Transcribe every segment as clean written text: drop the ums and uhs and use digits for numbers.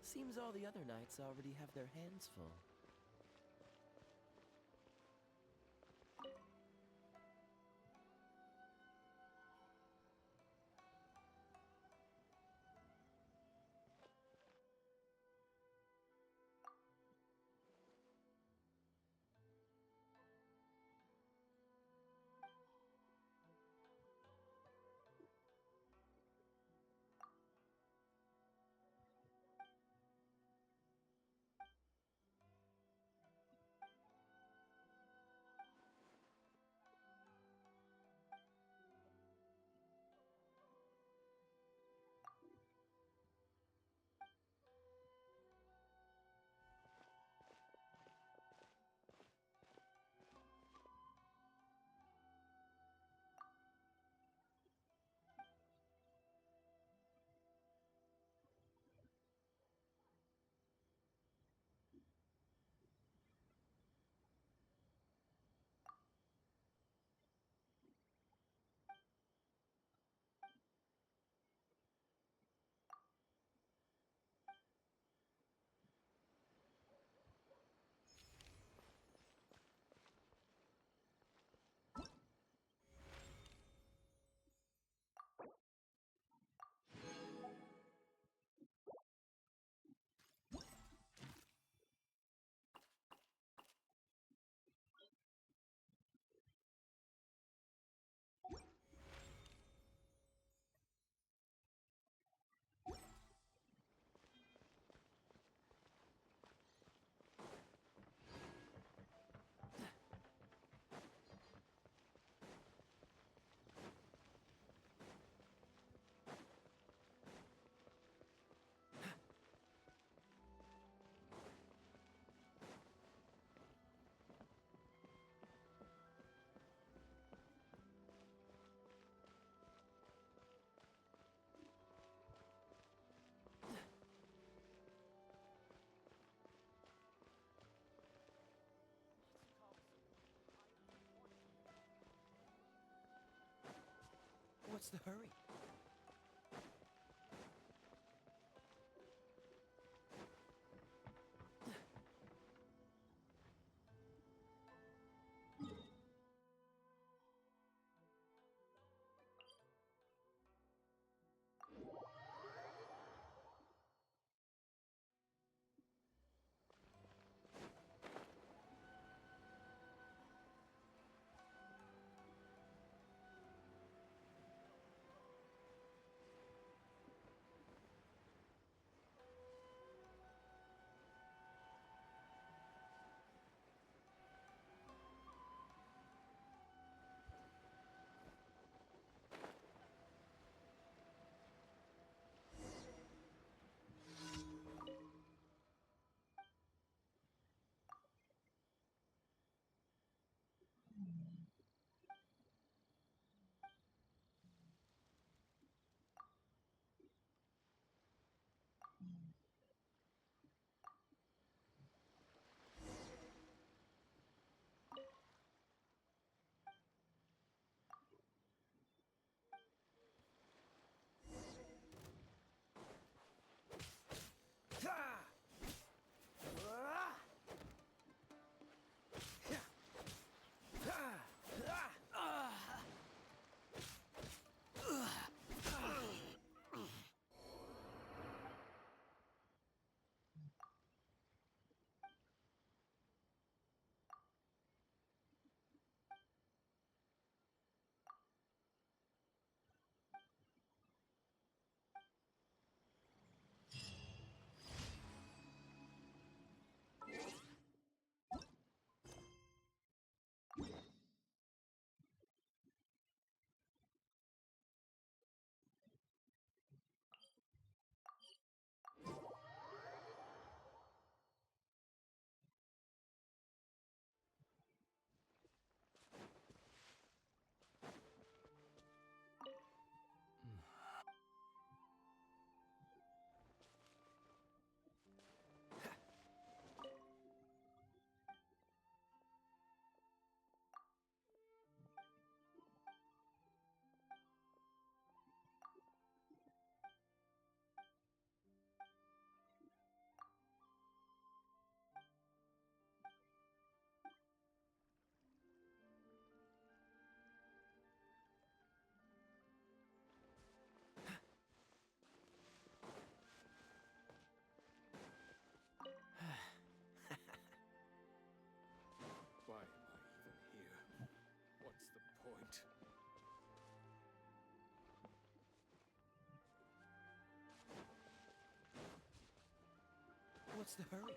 Seems all the other knights already have their hands full. What's the hurry? What's the hurry?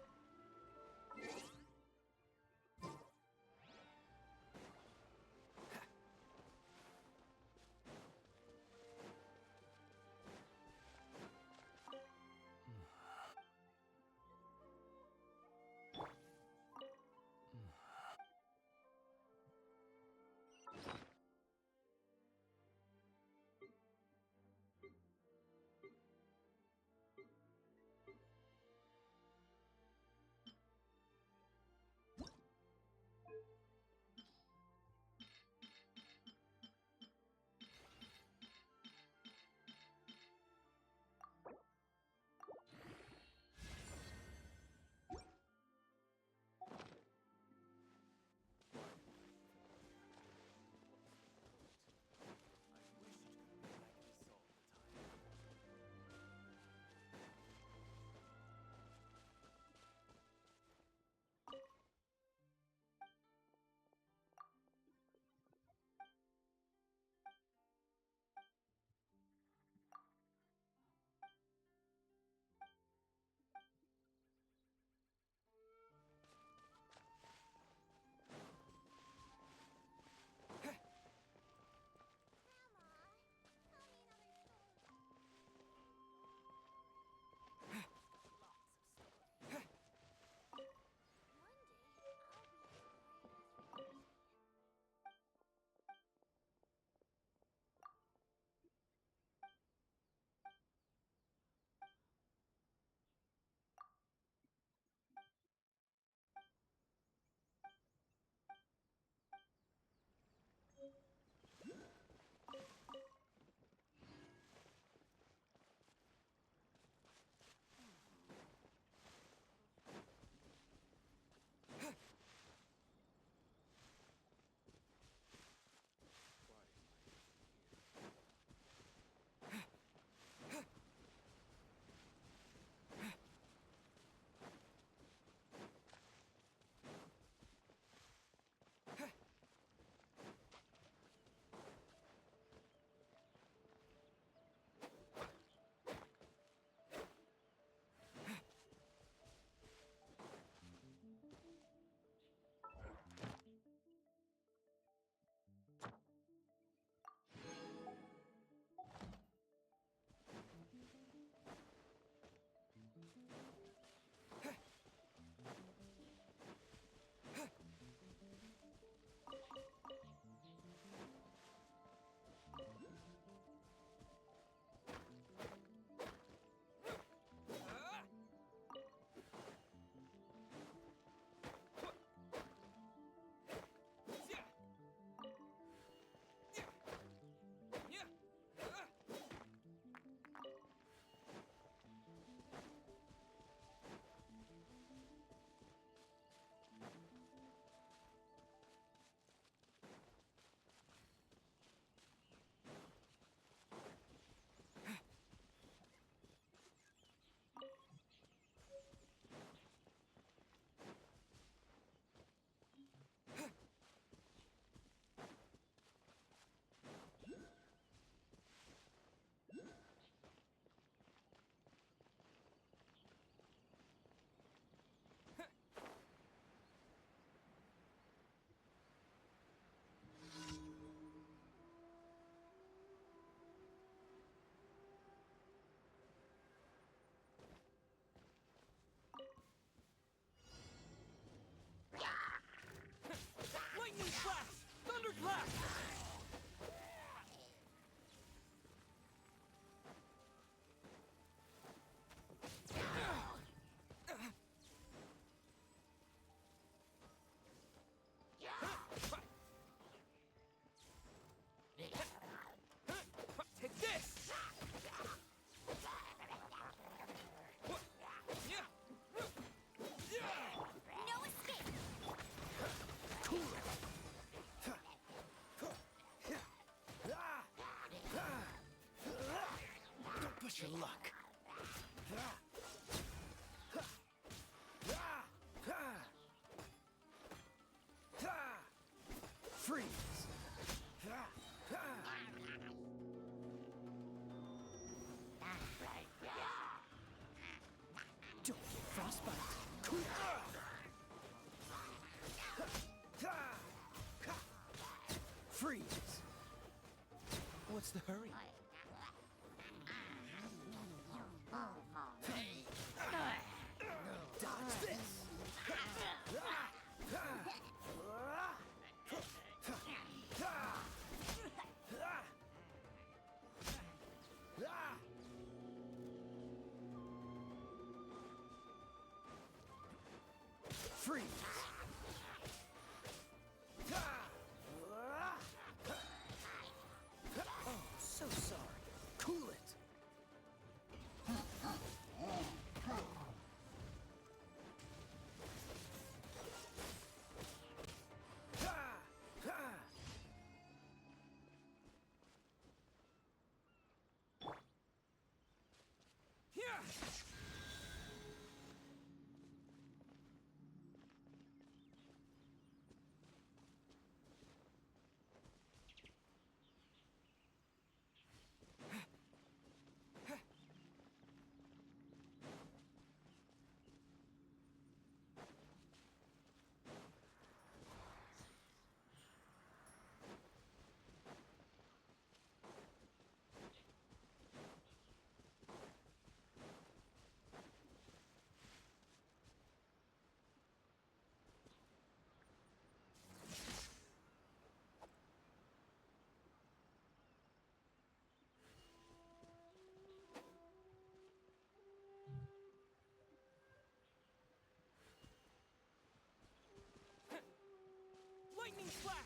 Lightning flash! Thunderclap! Take this! No escape! Don't push your luck. Freeze! Don't get frostbite. frostbite. Freeze. What's the hurry? Dodge this. Freeze. Oh, so sorry. Cool it. Lightning flash!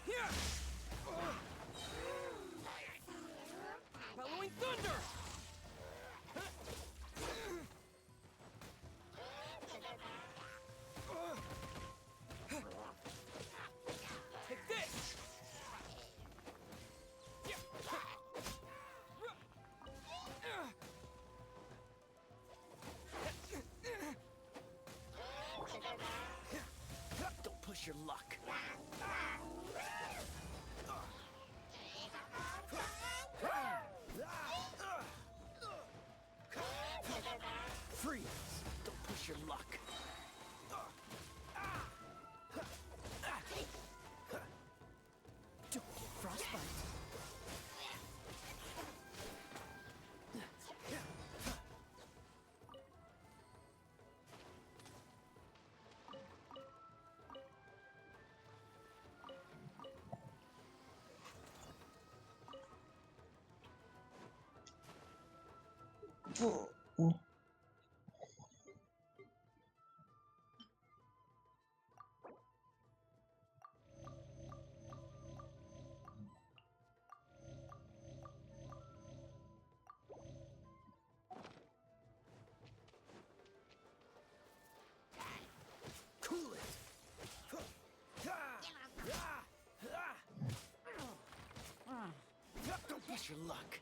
Here! Bellowing thunder! Take this! Don't push your luck. Freeze! Don't push your luck. Don't get frostbite. Cool it. Don't push your luck.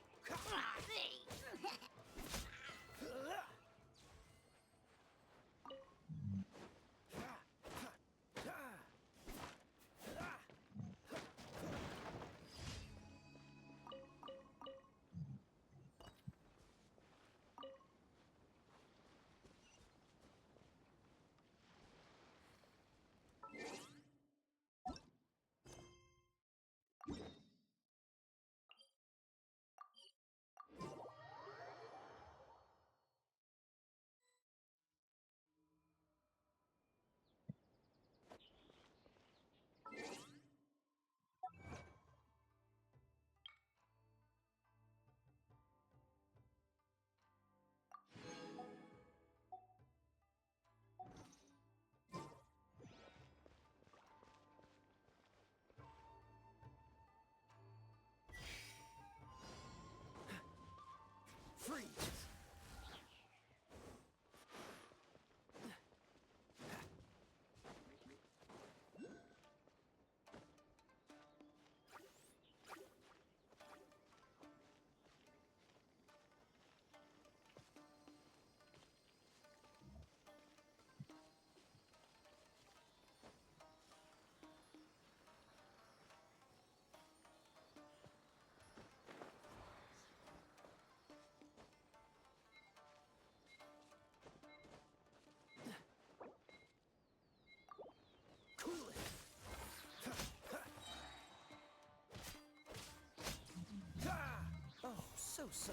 Leviosa!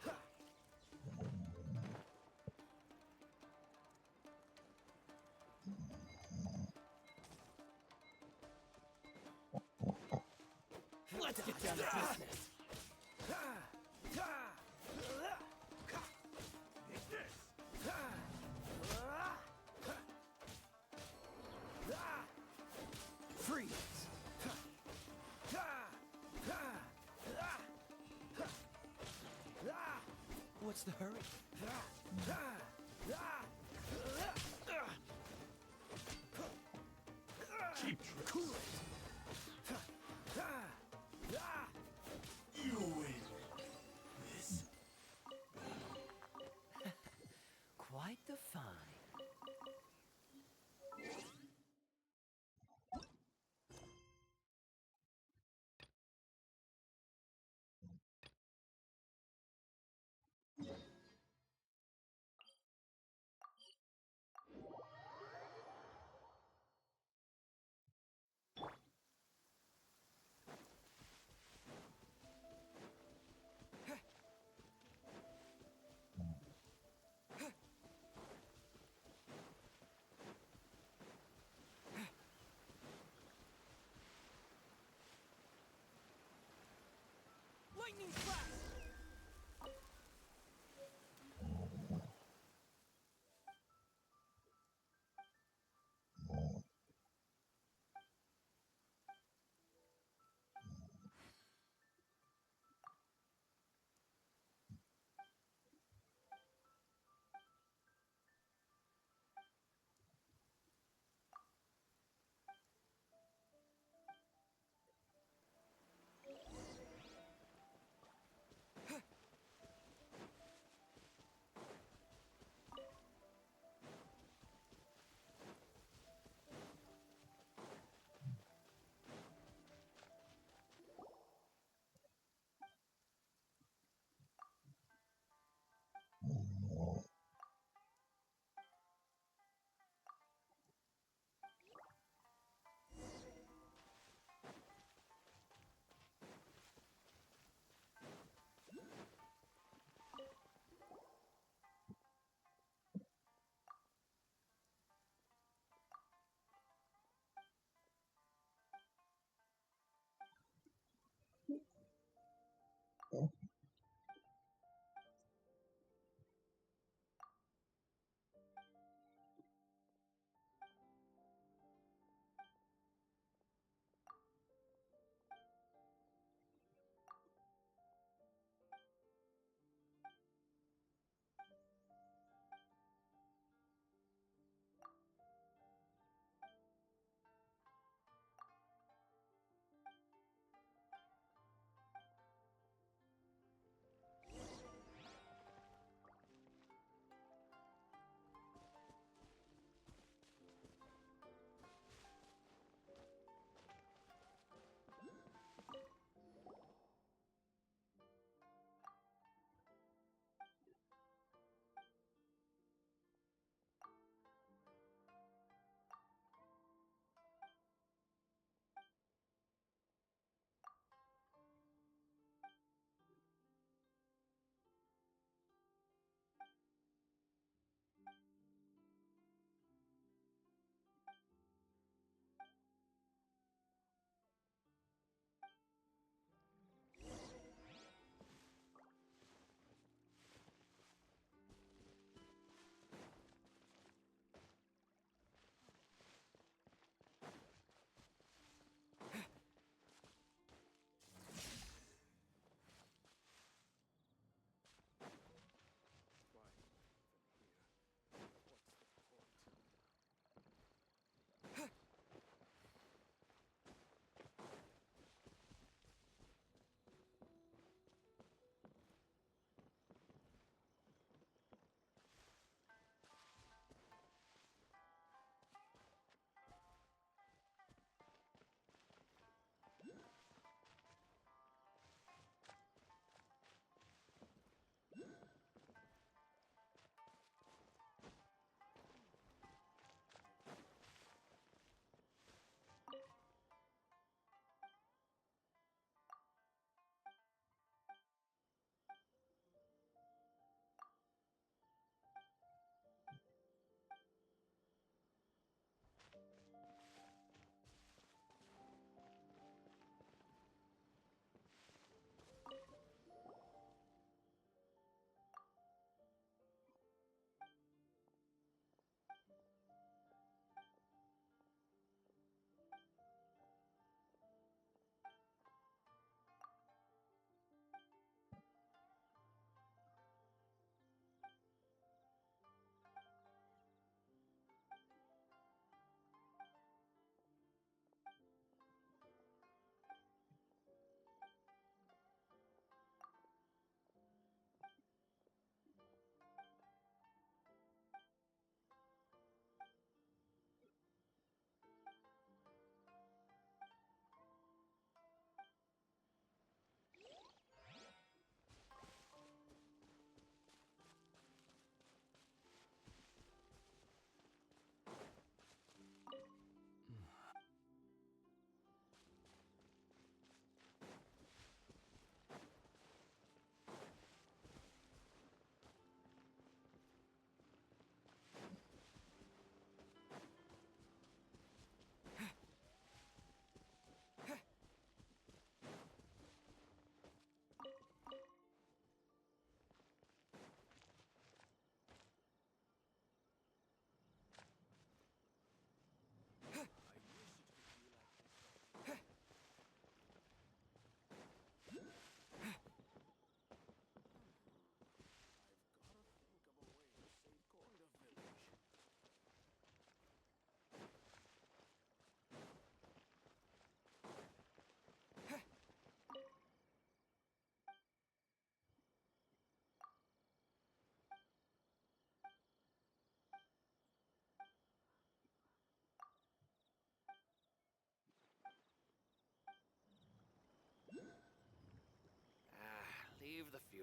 Ha! Let's get down to business! Take this! Freeze! What's the hurry? Cheap tricks. Cool it! You win. This Quite the find.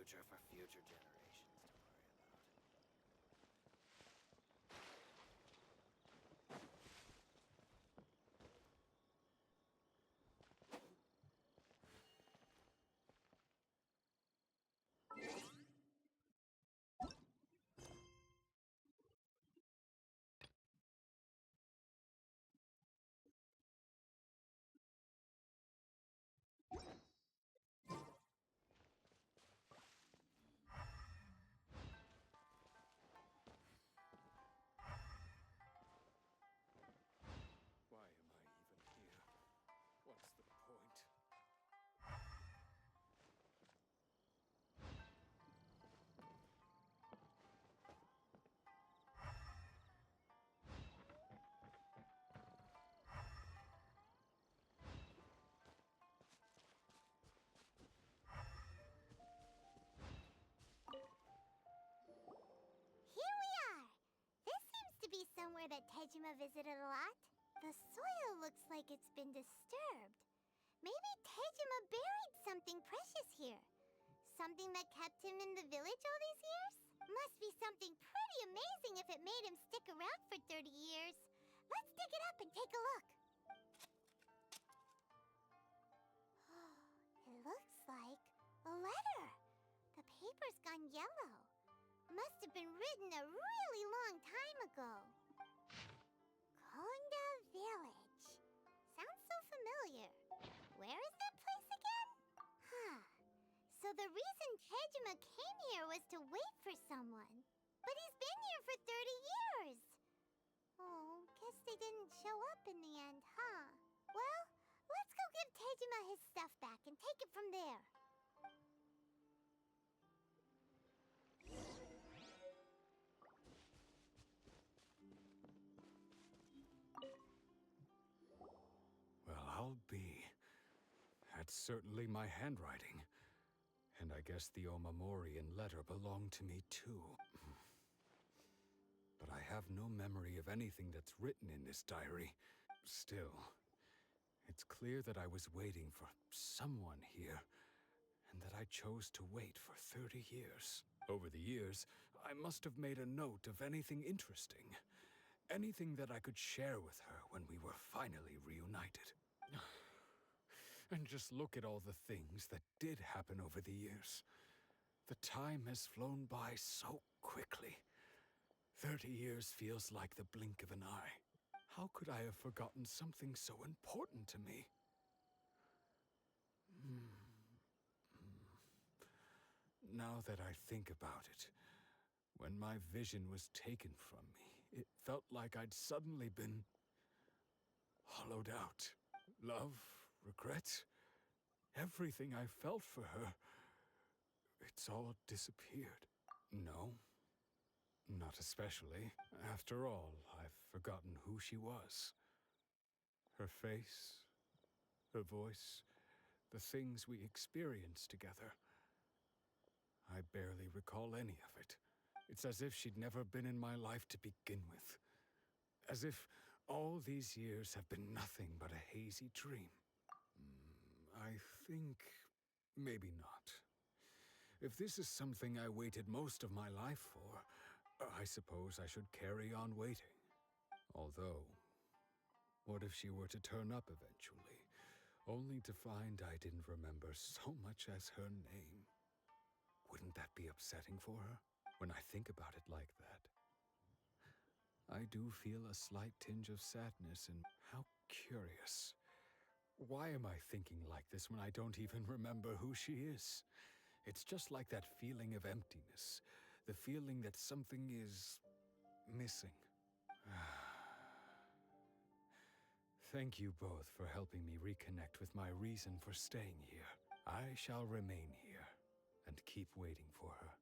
future for future generations to worry about. Why am I even here? What's the point? Here we are! This seems to be somewhere that Tejima visited a lot. The soil looks like it's been disturbed. Maybe Tejima buried something precious here. Something that kept him in the village all these years? Must be something pretty amazing if it made him stick around for 30 years. Let's dig it up and take a look. It looks like a letter. The paper's gone yellow. Must have been written a really long time ago. Konda Village. Sounds so familiar. Where is that place again? Huh. So the reason Tejima came here was to wait for someone. But he's been here for 30 years. Oh, guess they didn't show up in the end, huh? Well, let's go give Tejima his stuff back and take it from there. Well, I'll be. That's certainly my handwriting. And I guess the Omamorian letter belonged to me too. But I have no memory of anything that's written in this diary. Still, it's clear that I was waiting for someone here, and that I chose to wait for 30 years. Over the years, I must have made a note of anything interesting. Anything that I could share with her when we were finally reunited. And just look at all the things that did happen over the years. The time has flown by so quickly. 30 years feels like the blink of an eye. How could I have forgotten something so important to me? Now that I think about it, when my vision was taken from me, it felt like I'd suddenly been hollowed out. Love, regret, everything I felt for her, it's all disappeared. No, not especially. After all, I've forgotten who she was. Her face, her voice, the things we experienced together. I barely recall any of it. It's as if she'd never been in my life to begin with. As if all these years have been nothing but a hazy dream. I think maybe not. If this is something I waited most of my life for, I suppose I should carry on waiting. Although, what if she were to turn up eventually, only to find I didn't remember so much as her name? Wouldn't that be upsetting for her? When I think about it like that, I do feel a slight tinge of sadness, and how curious. Why am I thinking like this when I don't even remember who she is? It's just like that feeling of emptiness, the feeling that something is missing. Thank you both for helping me reconnect with my reason for staying here. I shall remain here and keep waiting for her.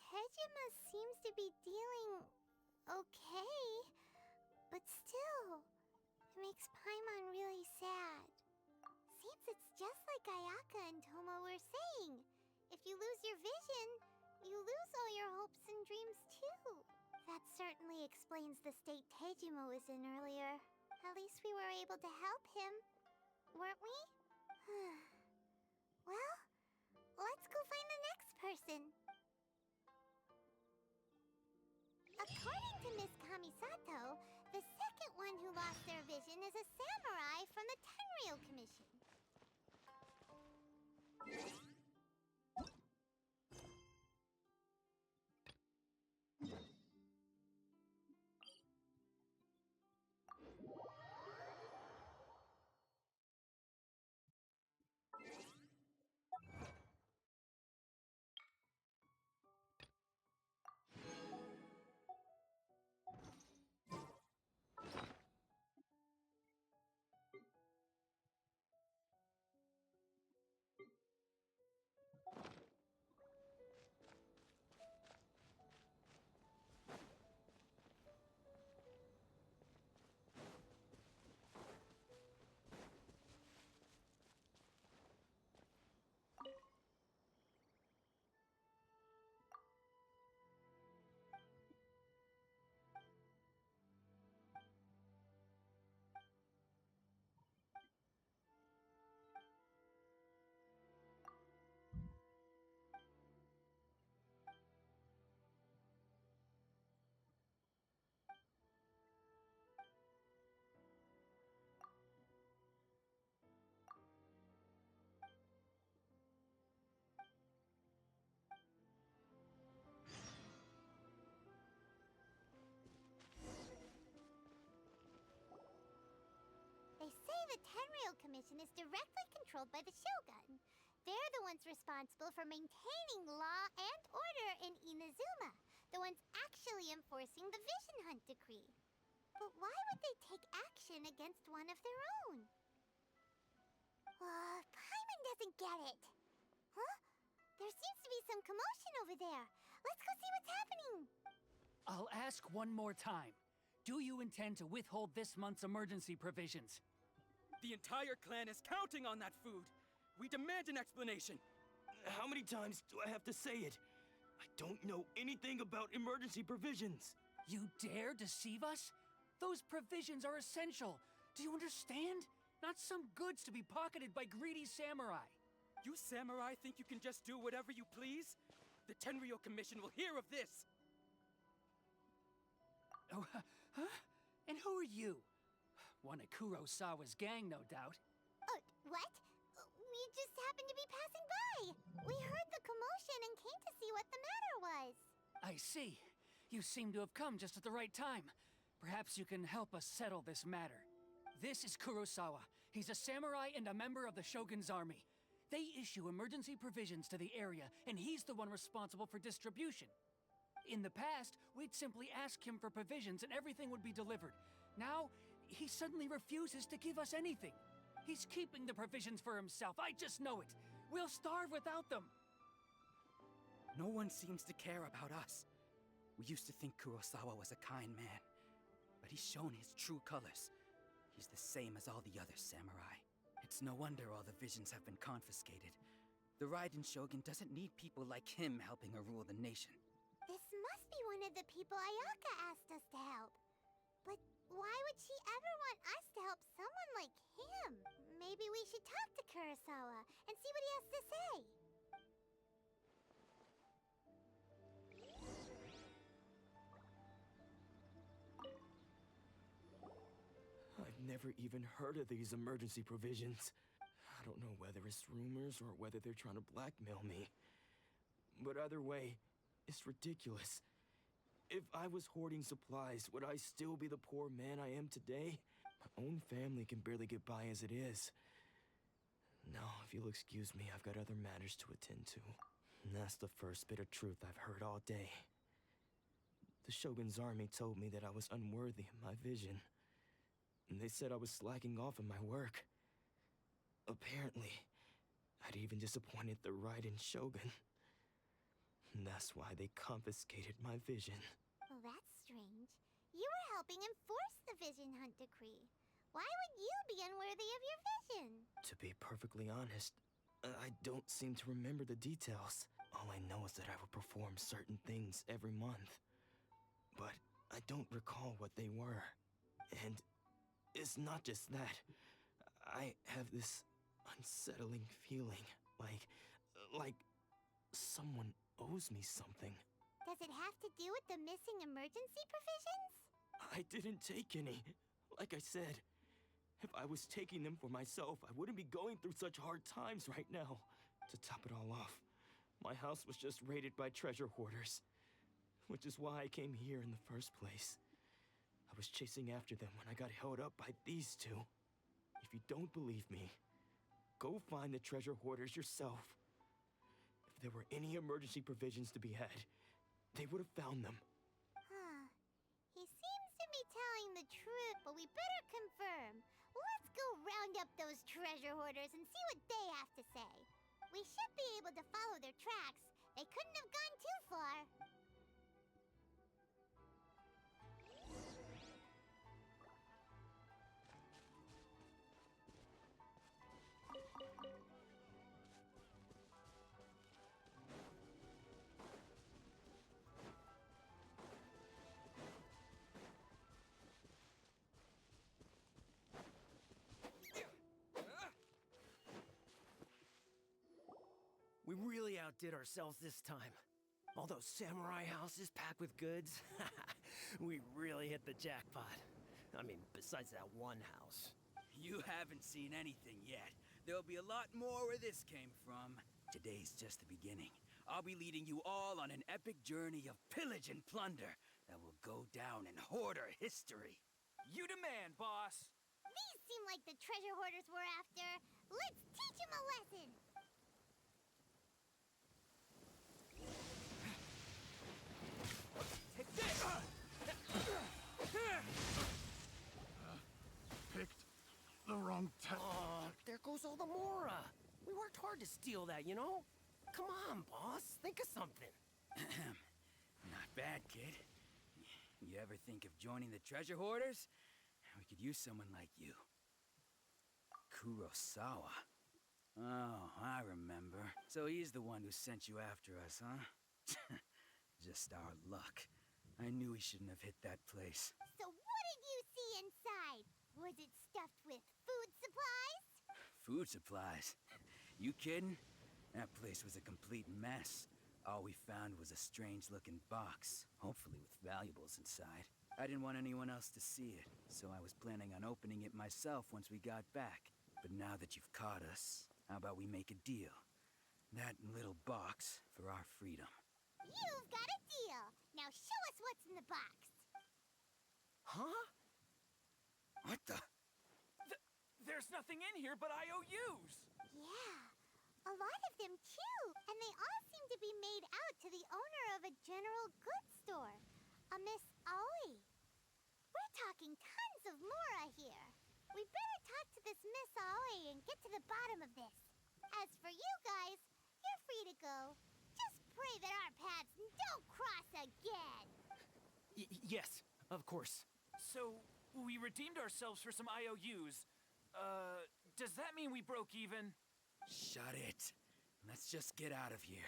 Tejima seems to be dealing okay, but still, it makes Paimon really sad. Seems it's just like Ayaka and Tomo were saying. If you lose your vision, you lose all your hopes and dreams too. That certainly explains the state Tejima was in earlier. At least we were able to help him, weren't we? Well, let's go find the next person. According to Miss Kamisato, the second one who lost their vision is a samurai from the Tenryou Commission. They say the Tenryou Commission is directly controlled by the Shogun. They're the ones responsible for maintaining law and order in Inazuma, the ones actually enforcing the Vision Hunt decree. But why would they take action against one of their own? Paimon doesn't get it. Huh? There seems to be some commotion over there. Let's go see what's happening. I'll ask one more time. Do you intend to withhold this month's emergency provisions? The entire clan is counting on that food. We demand an explanation. How many times do I have to say it? I don't know anything about emergency provisions. You dare deceive us? Those provisions are essential. Do you understand? Not some goods to be pocketed by greedy samurai. You samurai think you can just do whatever you please? The Tenryou Commission will hear of this. Oh, huh? And who are you? One of Kurosawa's gang, no doubt. What? We just happened to be passing by. We heard the commotion and came to see what the matter was. I see. You seem to have come just at the right time. Perhaps you can help us settle this matter. This is Kurosawa. He's a samurai and a member of the Shogun's army. They issue emergency provisions to the area, and he's the one responsible for distribution. In the past, we'd simply ask him for provisions and everything would be delivered. Now, he suddenly refuses to give us anything. He's keeping the provisions for himself. I just know it. We'll starve without them. No one seems to care about us. We used to think Kurosawa was a kind man, but he's shown his true colors. He's the same as all the other samurai. It's no wonder all the visions have been confiscated. The Raiden Shogun doesn't need people like him helping her rule the nation. This must be one of the people Ayaka asked us to help. But why would she ever want us to help someone like him? Maybe we should talk to Kurosawa and see what he has to say. I've never even heard of these emergency provisions. I don't know whether it's rumors or whether they're trying to blackmail me. But either way, it's ridiculous. If I was hoarding supplies, would I still be the poor man I am today? My own family can barely get by as it is. Now, if you'll excuse me, I've got other matters to attend to. And that's the first bit of truth I've heard all day. The Shogun's army told me that I was unworthy of my vision. And they said I was slacking off in my work. Apparently, I'd even disappointed the Raiden Shogun. And that's why they confiscated my vision. Well, that's strange. You were helping enforce the Vision Hunt decree. Why would you be unworthy of your vision? To be perfectly honest, I don't seem to remember the details. All I know is that I would perform certain things every month. But I don't recall what they were. And it's not just that. I have this unsettling feeling, like someone owes me something. Does it have to do with the missing emergency provisions? I didn't take any. Like I said, if I was taking them for myself, I wouldn't be going through such hard times right now. To top it all off, my house was just raided by treasure hoarders, which is why I came here in the first place. I was chasing after them when I got held up by these two. If you don't believe me, go find the treasure hoarders yourself. If there were any emergency provisions to be had, they would have found them. Huh. He seems to be telling the truth, but we better confirm. Let's go round up those treasure hoarders and see what they have to say. We should be able to follow their tracks. They couldn't have gone too far. We really outdid ourselves this time. All those samurai houses packed with goods. We really hit the jackpot. I mean, besides that one house. You haven't seen anything yet. There'll be a lot more where this came from. Today's just the beginning. I'll be leading you all on an epic journey of pillage and plunder that will go down in hoarder history. You demand, boss. These seem like the treasure hoarders we're after. Let's teach them a lesson. Take this! Picked the wrong tech. Oh, there goes all the Mora. We worked hard to steal that, you know? Come on, boss. Think of something. Not bad, kid. You ever think of joining the treasure hoarders? We could use someone like you. Kurosawa. Oh, I remember. So he's the one who sent you after us, huh? Just our luck. I knew he shouldn't have hit that place. So what did you see inside? Was it stuffed with food supplies? Food supplies? You kidding? That place was a complete mess. All we found was a strange-looking box, hopefully with valuables inside. I didn't want anyone else to see it, so I was planning on opening it myself once we got back. But now that you've caught us, how about we make a deal? That little box for our freedom. You've got a deal. Now show us what's in the box. Huh? What the? There's nothing in here but IOUs. Yeah, a lot of them too. And they all seem to be made out to the owner of a general goods store, a Miss Aoi. We're talking tons of Mora here. We better talk to this Miss Aoi and get to the bottom of this. As for you guys, you're free to go. Just pray that our paths don't cross again. Yes, of course. So, we redeemed ourselves for some IOUs. Does that mean we broke even? Shut it. Let's just get out of here.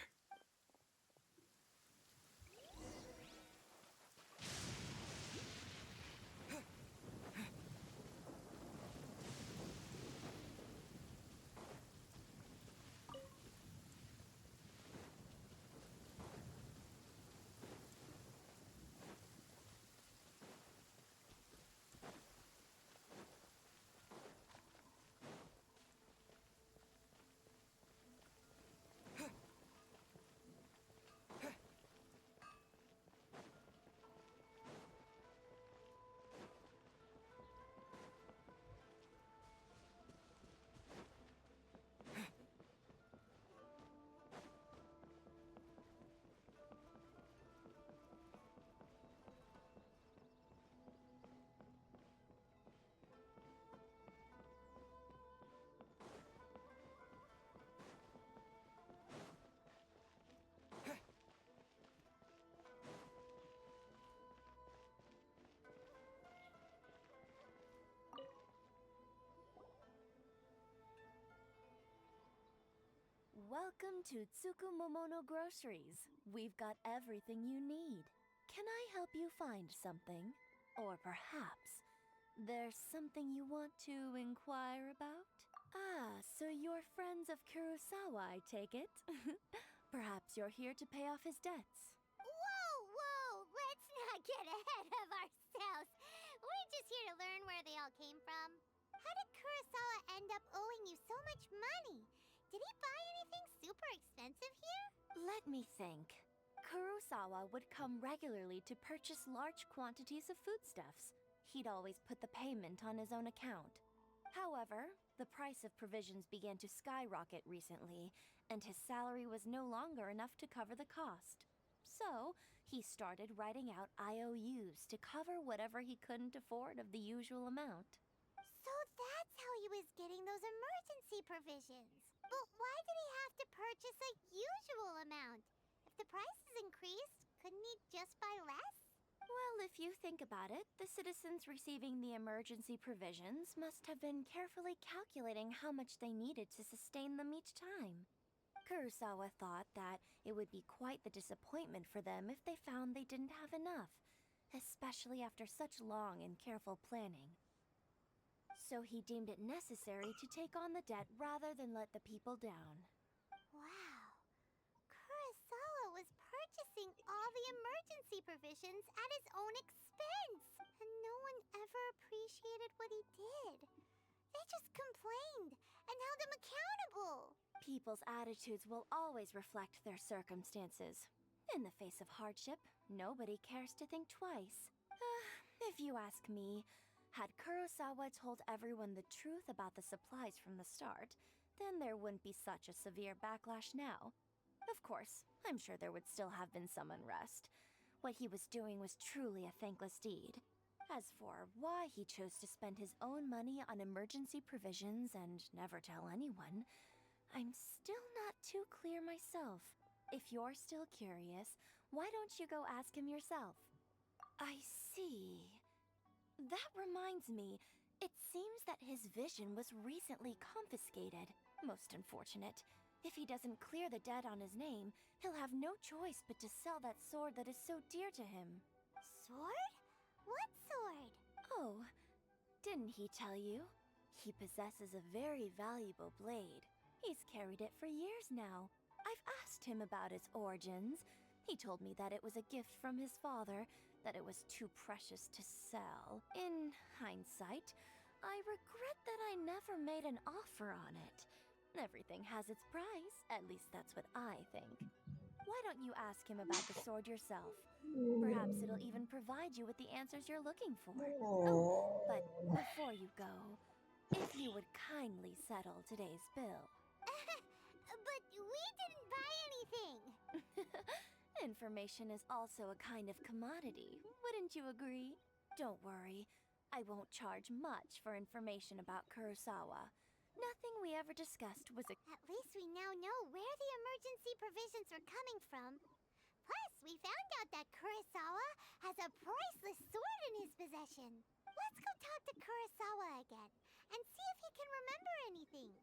Welcome to Tsukumomono Groceries. We've got everything you need. Can I help you find something? Or perhaps there's something you want to inquire about? Ah, so you're friends of Kurosawa, I take it? Perhaps you're here to pay off his debts. Whoa, whoa! Let's not get ahead of ourselves. We're just here to learn where they all came from. How did Kurosawa end up owing you so much money? Did he buy anything super expensive here? Let me think. Kurosawa would come regularly to purchase large quantities of foodstuffs. He'd always put the payment on his own account. However, the price of provisions began to skyrocket recently, and his salary was no longer enough to cover the cost. So, he started writing out IOUs to cover whatever he couldn't afford of the usual amount. So that's how he was getting those emergency provisions. But why did he have to purchase a usual amount? If the prices increased, couldn't he just buy less? Well, if you think about it, the citizens receiving the emergency provisions must have been carefully calculating how much they needed to sustain them each time. Kurosawa thought that it would be quite the disappointment for them if they found they didn't have enough, especially after such long and careful planning. So he deemed it necessary to take on the debt rather than let the people down. Wow. Kurosawa was purchasing all the emergency provisions at his own expense. And no one ever appreciated what he did. They just complained and held him accountable. People's attitudes will always reflect their circumstances. In the face of hardship, nobody cares to think twice. If you ask me, had Kurosawa told everyone the truth about the supplies from the start, then there wouldn't be such a severe backlash now. Of course, I'm sure there would still have been some unrest. What he was doing was truly a thankless deed. As for why he chose to spend his own money on emergency provisions and never tell anyone, I'm still not too clear myself. If you're still curious, why don't you go ask him yourself? I see. That reminds me, it seems that his vision was recently confiscated. Most unfortunate. If he doesn't clear the debt on his name, he'll have no choice but to sell that sword that is so dear to him. Sword? What sword? Oh, didn't he tell you? He possesses a very valuable blade. He's carried it for years now. I've asked him about its origins. He told me that it was a gift from his father, that it was too precious to sell. In hindsight, I regret that I never made an offer on it. Everything has its price, at least that's what I think. Why don't you ask him about the sword yourself? Perhaps it'll even provide you with the answers you're looking for. Oh, but before you go, if you would kindly settle today's bill. But we didn't buy anything. Information is also a kind of commodity, wouldn't you agree? Don't worry, I won't charge much for information about Kurosawa. Nothing we ever discussed was a... At least we now know where the emergency provisions were coming from. Plus, we found out that Kurosawa has a priceless sword in his possession. Let's go talk to Kurosawa again and see if he can remember anything.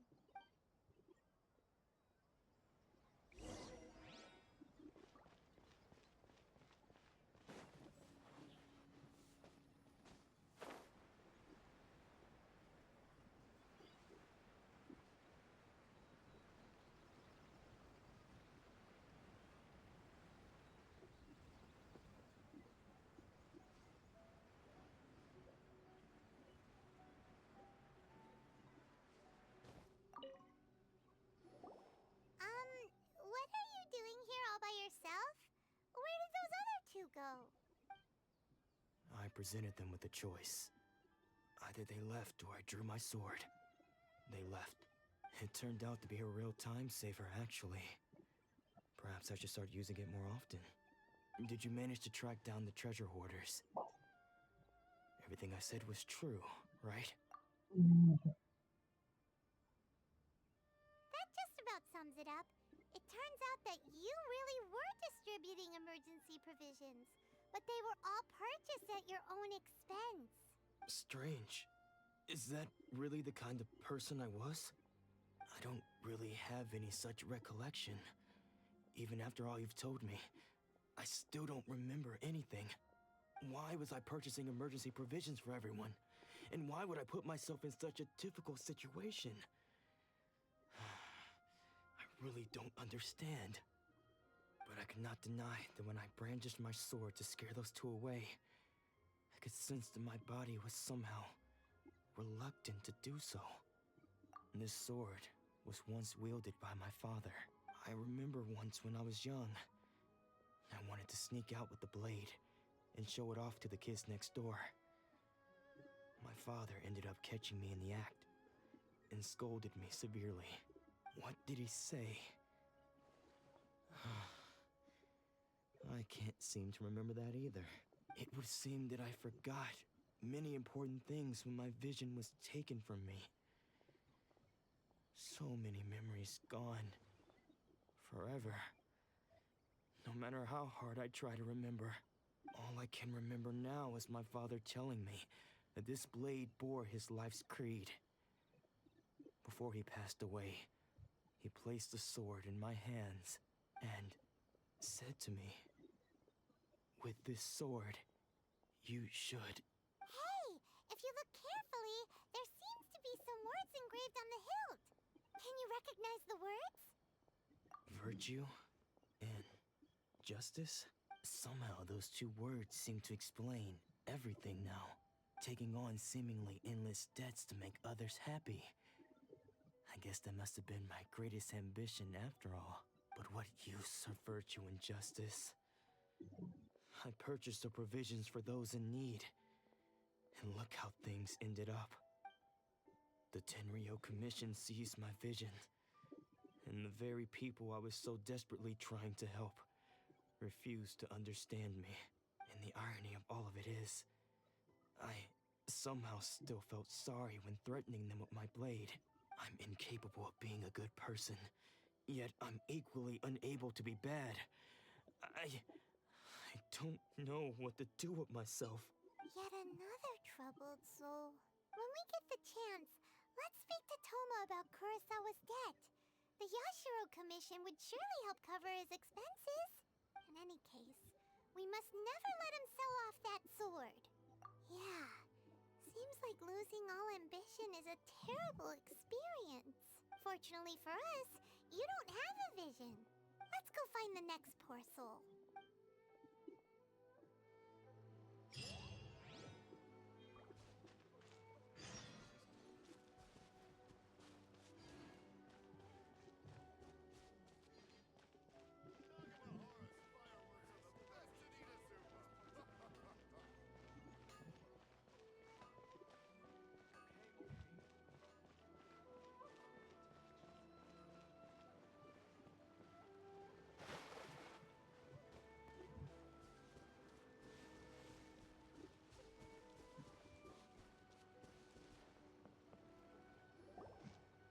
What are you doing here all by yourself? Where did those other two go? I presented them with a choice. Either they left or I drew my sword. They left. It turned out to be a real time saver, actually. Perhaps I should start using it more often. Did you manage to track down the treasure hoarders? Everything I said was true, right? That just about sums it up. It turns out that you really were distributing emergency provisions, but they were all purchased at your own expense. Strange. Is that really the kind of person I was? I don't really have any such recollection. Even after all you've told me, I still don't remember anything. Why was I purchasing emergency provisions for everyone? And why would I put myself in such a difficult situation? I really don't understand. But I could not deny that when I brandished my sword to scare those two away, I could sense that my body was somehow reluctant to do so. This sword was once wielded by my father. I remember once when I was young, I wanted to sneak out with the blade and show it off to the kids next door. My father ended up catching me in the act and scolded me severely. What did he say? I can't seem to remember that either. It would seem that I forgot many important things when my vision was taken from me. So many memories gone. Forever. No matter how hard I try to remember, all I can remember now is my father telling me that this blade bore his life's creed. Before he passed away, he placed the sword in my hands and said to me, "With this sword, you should..." Hey, if you look carefully, there seems to be some words engraved on the hilt. Can you recognize the words? Virtue and justice? Somehow those two words seem to explain everything now. Taking on seemingly endless debts to make others happy. I guess that must have been my greatest ambition after all. But what use are virtue and justice? I purchased the provisions for those in need. And look how things ended up. The Tenryo Commission seized my vision. And the very people I was so desperately trying to help refused to understand me. And the irony of all of it is, I somehow still felt sorry when threatening them with my blade. I'm incapable of being a good person, yet I'm equally unable to be bad. I don't know what to do with myself. Yet another troubled soul. When we get the chance, let's speak to Toma about Kurosawa's debt. The Yashiro Commission would surely help cover his expenses. In any case, we must never let him sell off that sword. Yeah, seems like losing all ambition is a terrible experience. Fortunately for us, you don't have a vision. Let's go find the next poor soul.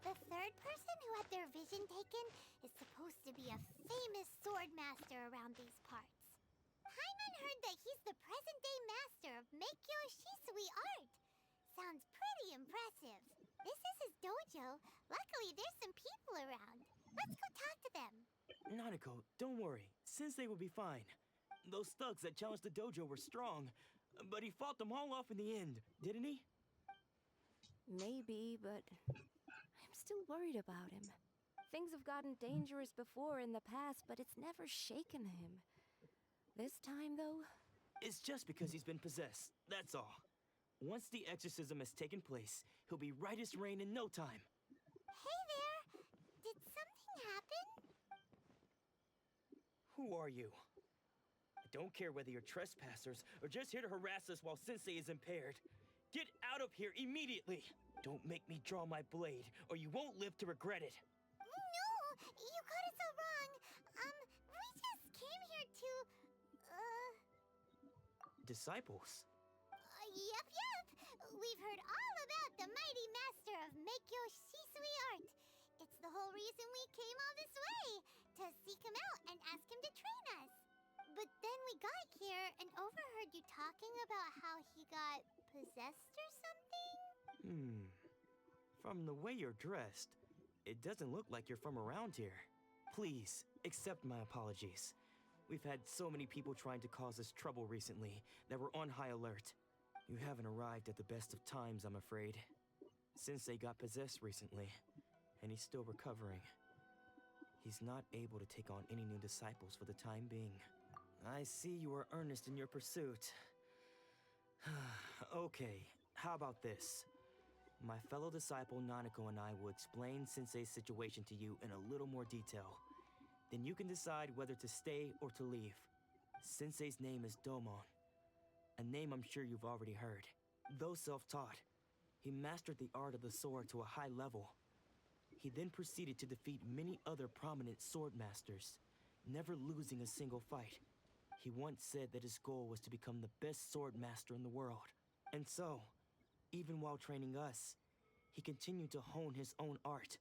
The third person who had their vision taken is supposed to be a famous sword master around these parts. Paimon heard that he's the present-day master of Meikyo Shisui art. Sounds pretty impressive. This is his dojo. Luckily, there's some people around. Let's go talk to them. Nanako, don't worry. Sensei will be fine. Those thugs that challenged the dojo were strong, but he fought them all off in the end, didn't he? Maybe, but I'm still worried about him. Things have gotten dangerous before in the past, but it's never shaken him. This time, though... It's just because he's been possessed, that's all. Once the exorcism has taken place, he'll be right as rain in no time. Hey there! Did something happen? Who are you? I don't care whether you're trespassers or just here to harass us while Sensei is impaired. Get out of here immediately! Don't make me draw my blade, or you won't live to regret it. No! You got it so wrong! We just came here to... Disciples? Yep. We've heard all about the mighty master of Meikyo Shisui art. It's the whole reason we came all this way, to seek him out and ask him to train us. But then we got here and overheard you talking about how he got possessed or something? From the way you're dressed, it doesn't look like you're from around here. Please, accept my apologies. We've had so many people trying to cause us trouble recently that we're on high alert. You haven't arrived at the best of times, I'm afraid. Sensei got possessed recently, and he's still recovering. He's not able to take on any new disciples for the time being. I see you are earnest in your pursuit. Okay, how about this? My fellow disciple Nanako and I will explain Sensei's situation to you in a little more detail. Then you can decide whether to stay or to leave. Sensei's name is Domon, a name I'm sure you've already heard. Though self-taught, he mastered the art of the sword to a high level. He then proceeded to defeat many other prominent sword masters, never losing a single fight. He once said that his goal was to become the best sword master in the world. And so, even while training us, he continued to hone his own art.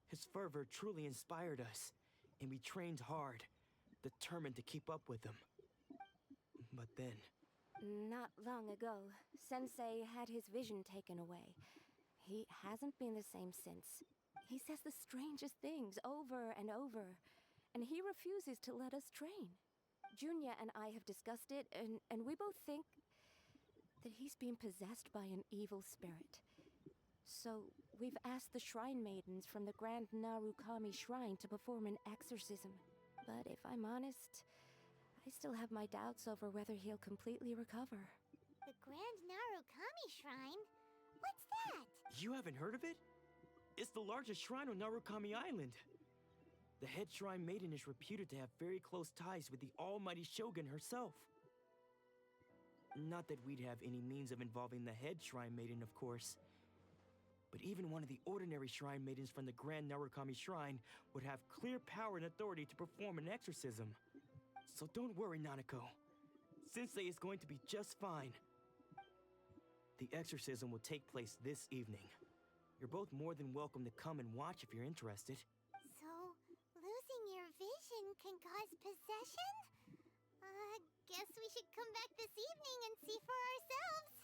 His fervor truly inspired us, and we trained hard, determined to keep up with him. But then... Not long ago, Sensei had his vision taken away. He hasn't been the same since. He says the strangest things over and over, and he refuses to let us train. Junya and I have discussed it, and we both think that he's being possessed by an evil spirit. So, we've asked the shrine maidens from the Grand Narukami Shrine to perform an exorcism. But if I'm honest, I still have my doubts over whether he'll completely recover. The Grand Narukami Shrine? What's that? You haven't heard of it? It's the largest shrine on Narukami Island. The head shrine maiden is reputed to have very close ties with the almighty Shogun herself. Not that we'd have any means of involving the head shrine maiden, of course. But even one of the ordinary shrine maidens from the Grand Narukami Shrine would have clear power and authority to perform an exorcism. So don't worry, Nanako. Sensei is going to be just fine. The exorcism will take place this evening. You're both more than welcome to come and watch if you're interested. So, losing your vision can cause possession? Guess we should come back this evening and see for ourselves.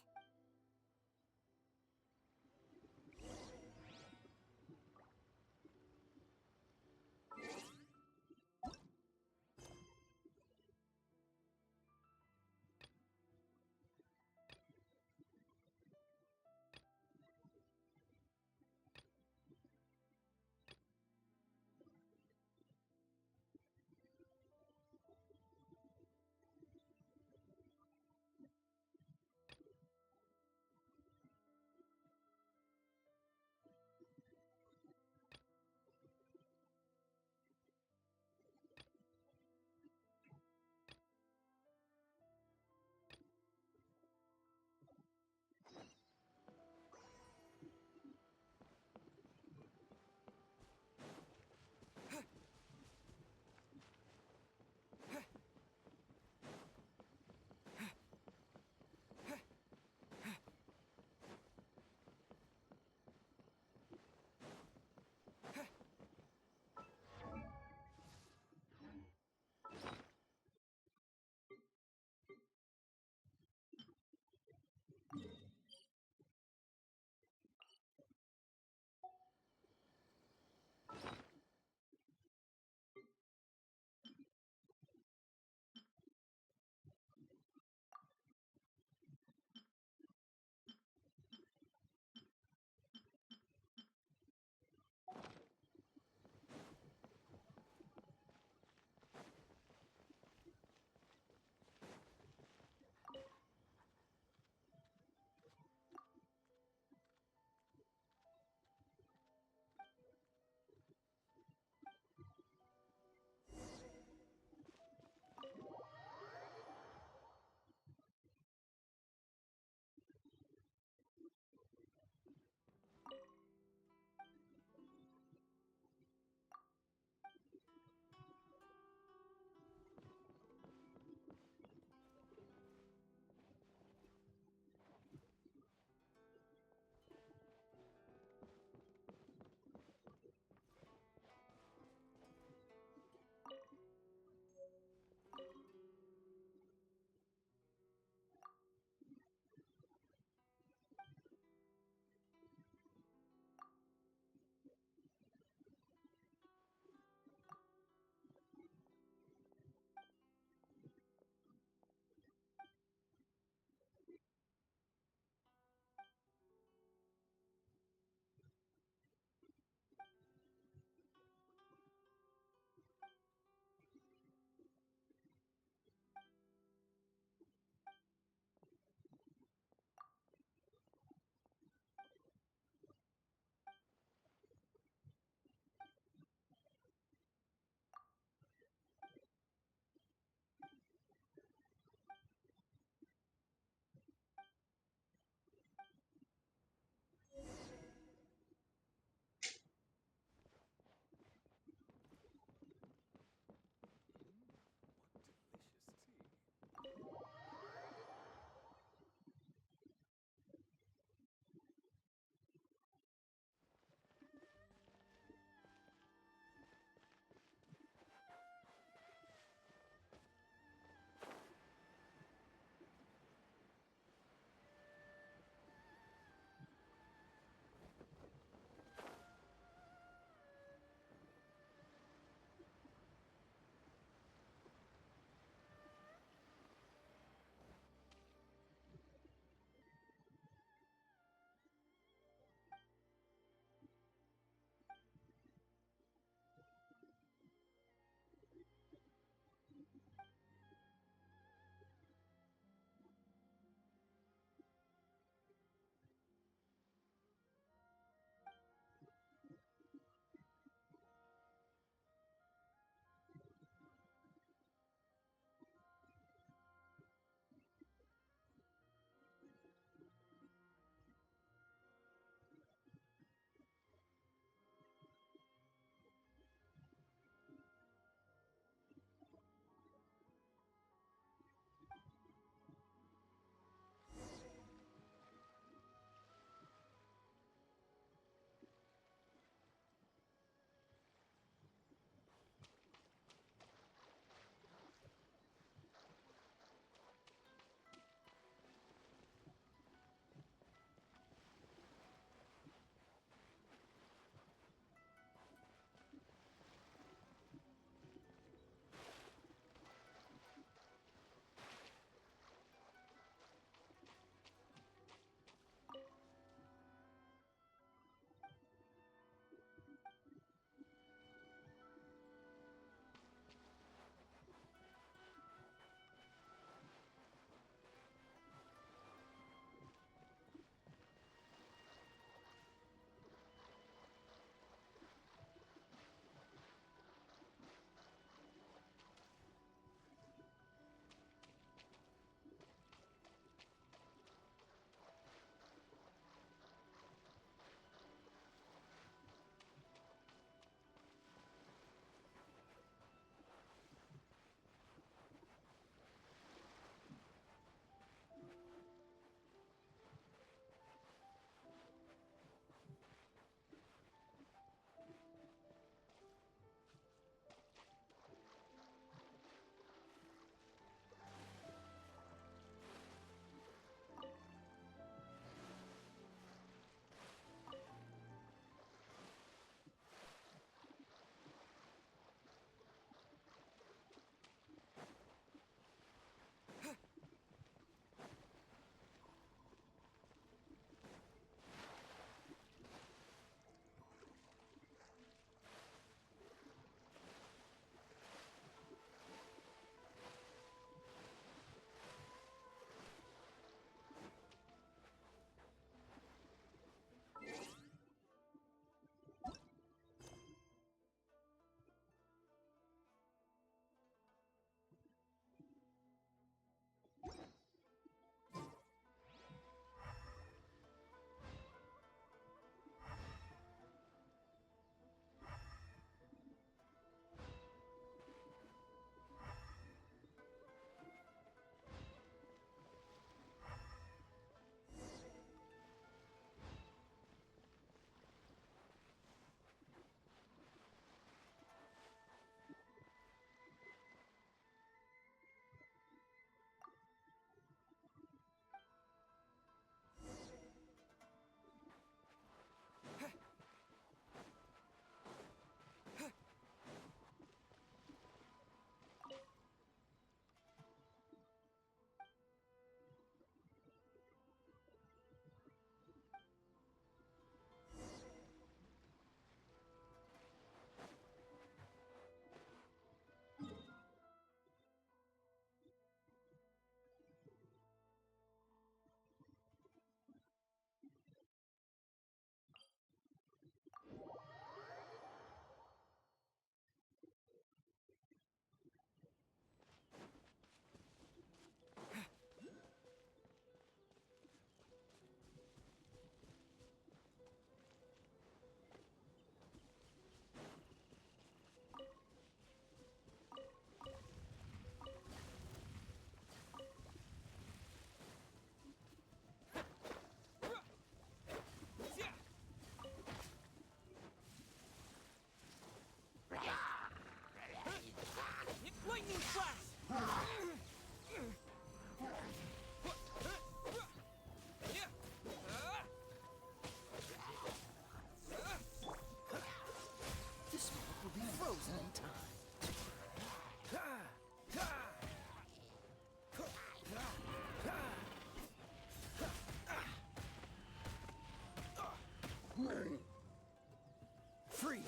Freeze!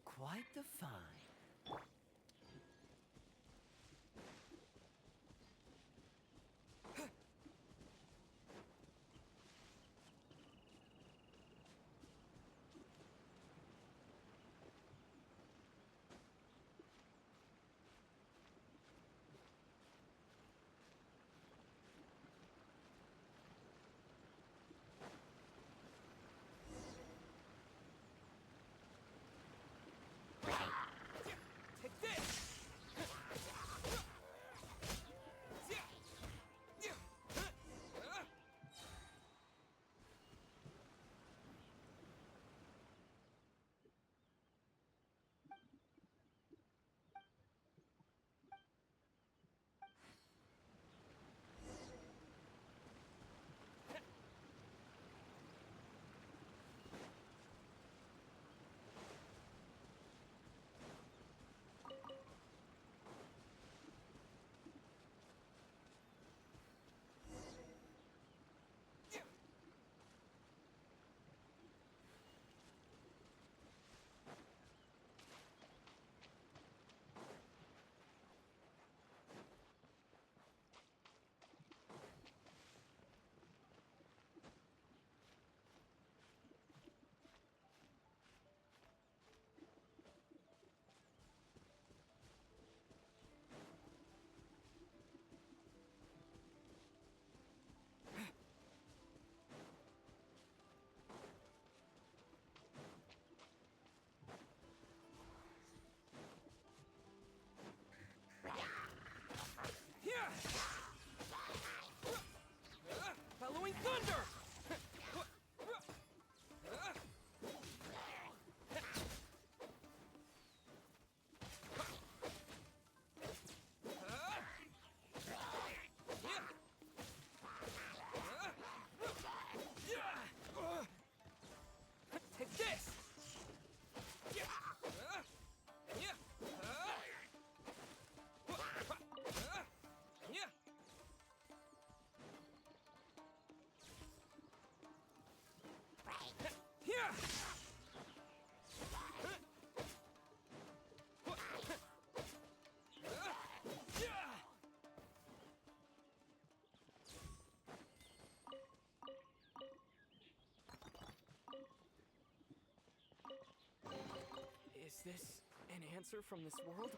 Quite the find. Take this! Following thunder! Take this! Is this an answer from this world?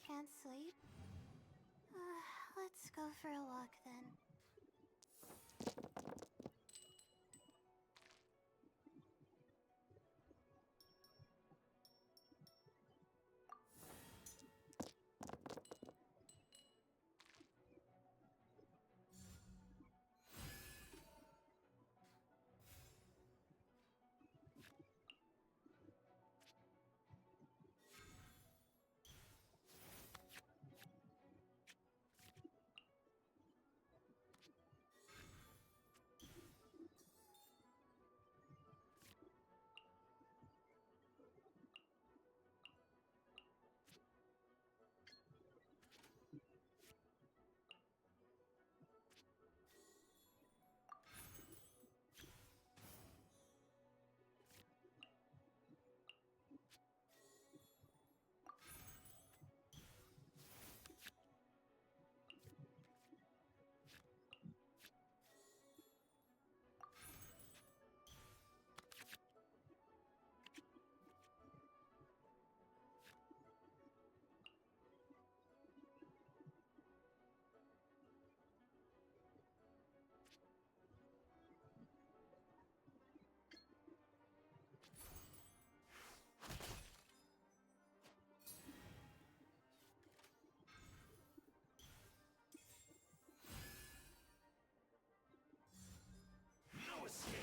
can't sleep? Let's go for a walk then. No escape!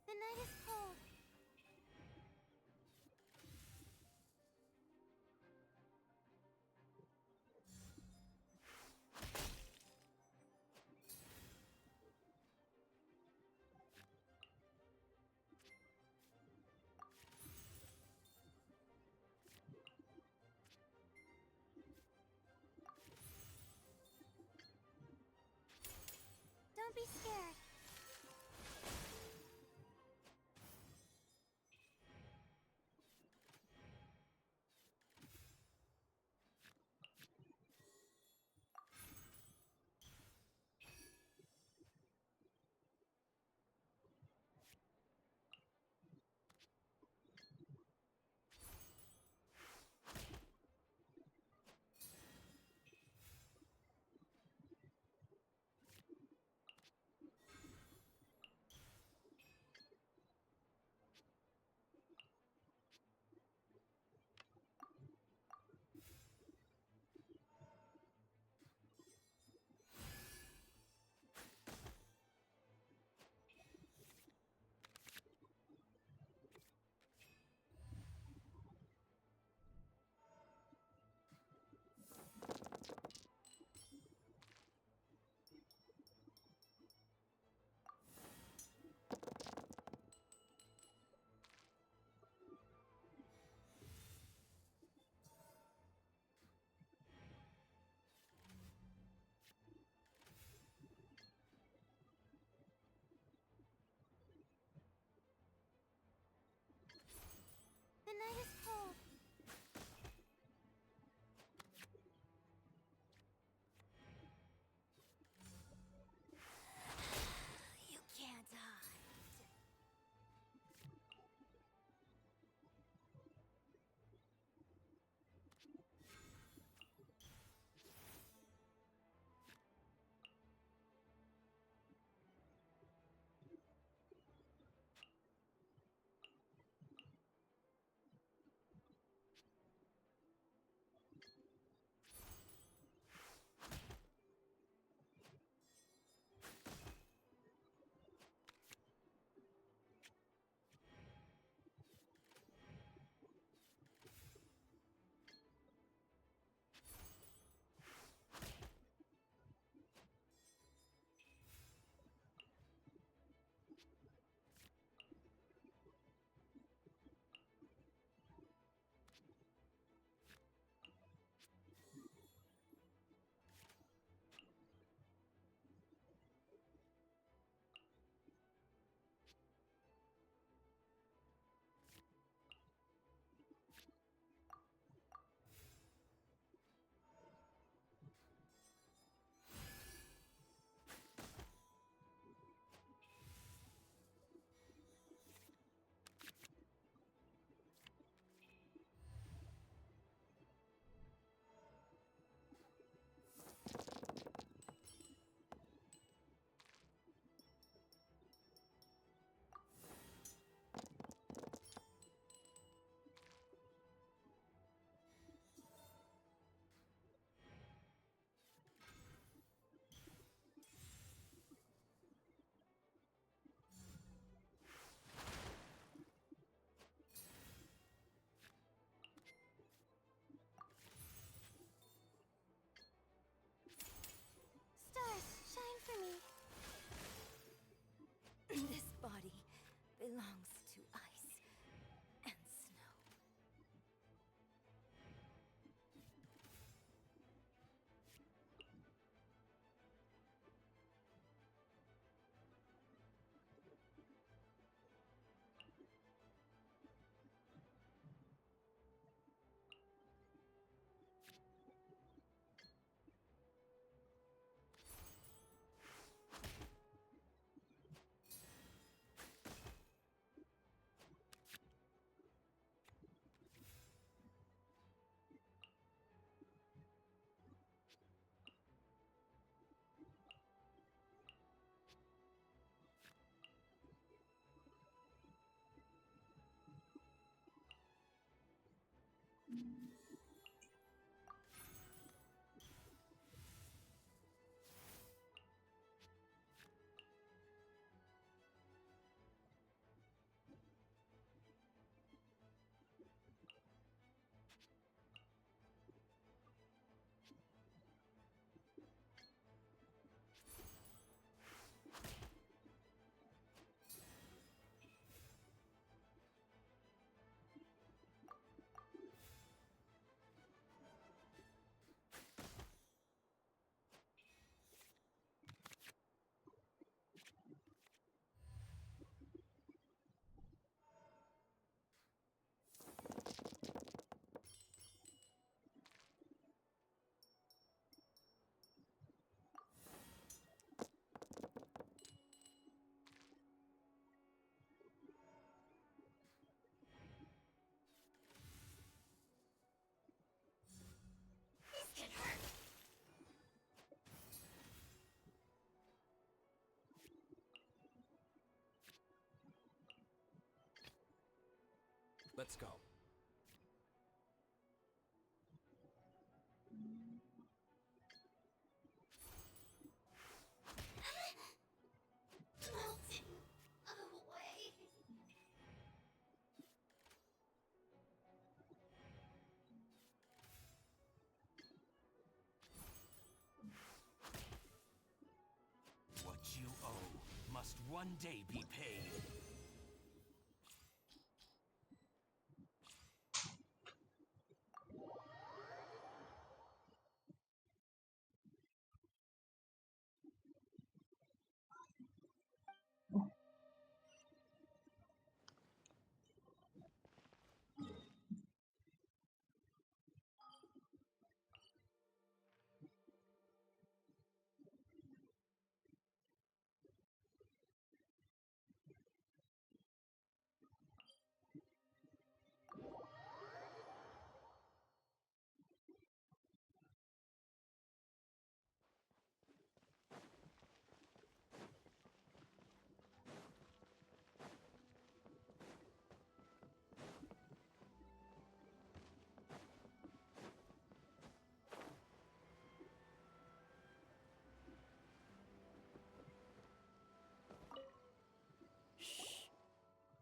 The night is cold. Don't be scared. The night is cold. You can't hide. Let's go. What you owe must one day be paid.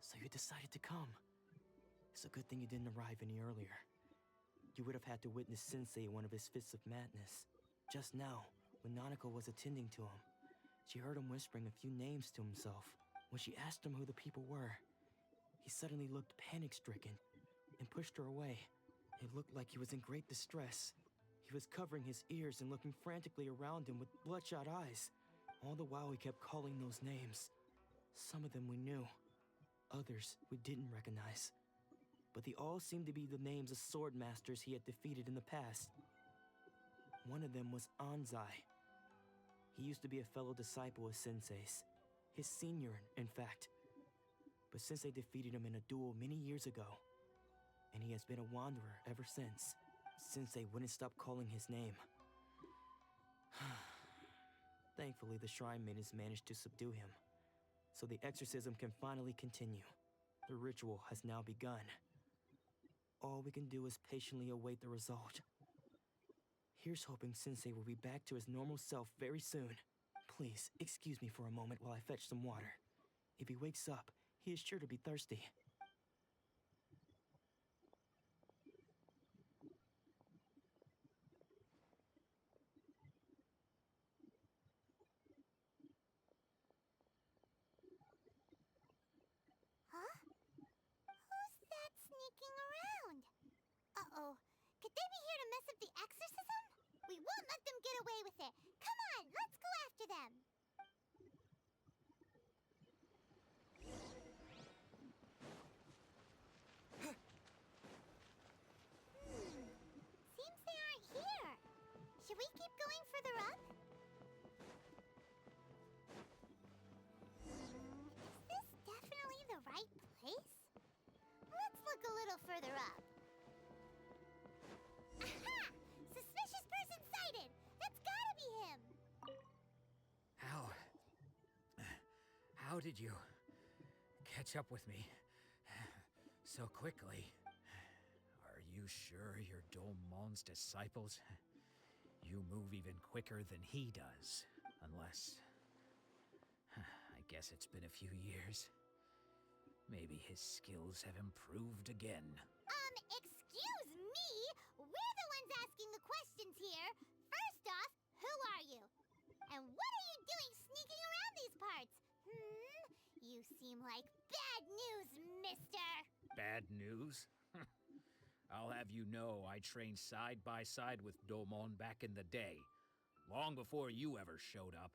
So you decided to come. It's a good thing you didn't arrive any earlier. You would have had to witness Sensei in one of his fits of madness. Just now, when Nanako was attending to him, she heard him whispering a few names to himself. When she asked him who the people were, he suddenly looked panic-stricken and pushed her away. It looked like he was in great distress. He was covering his ears and looking frantically around him with bloodshot eyes. All the while he kept calling those names. Some of them we knew, others we didn't recognize. But they all seemed to be the names of sword masters he had defeated in the past. One of them was Anzai. He used to be a fellow disciple of Sensei's. His senior, in fact. But Sensei defeated him in a duel many years ago, and he has been a wanderer ever since. Sensei wouldn't stop calling his name. Thankfully, the shrine maidens managed to subdue him, so the exorcism can finally continue. The ritual has now begun. All we can do is patiently await the result. Here's hoping Sensei will be back to his normal self very soon. Please, excuse me for a moment while I fetch some water. If he wakes up, he is sure to be thirsty. Huh? Who's that sneaking around? Uh-oh. Could they be here to mess up the exorcism? We won't let them get away with it. Come on, let's go after them. Seems they aren't here. Should we keep going further up? Is this definitely the right place? Let's look a little further up. Aha! Suspicious person sighted! That's gotta be him! How did you catch up with me so quickly? Are you sure you're Domon's disciples? You move even quicker than he does. Unless... I guess it's been a few years. Maybe his skills have improved again. Excuse me? We're the ones asking the questions here. First off, who are you? And what are you doing sneaking around these parts? You seem like bad news, mister. Bad news? I'll have you know I trained side by side with Domon back in the day, long before you ever showed up.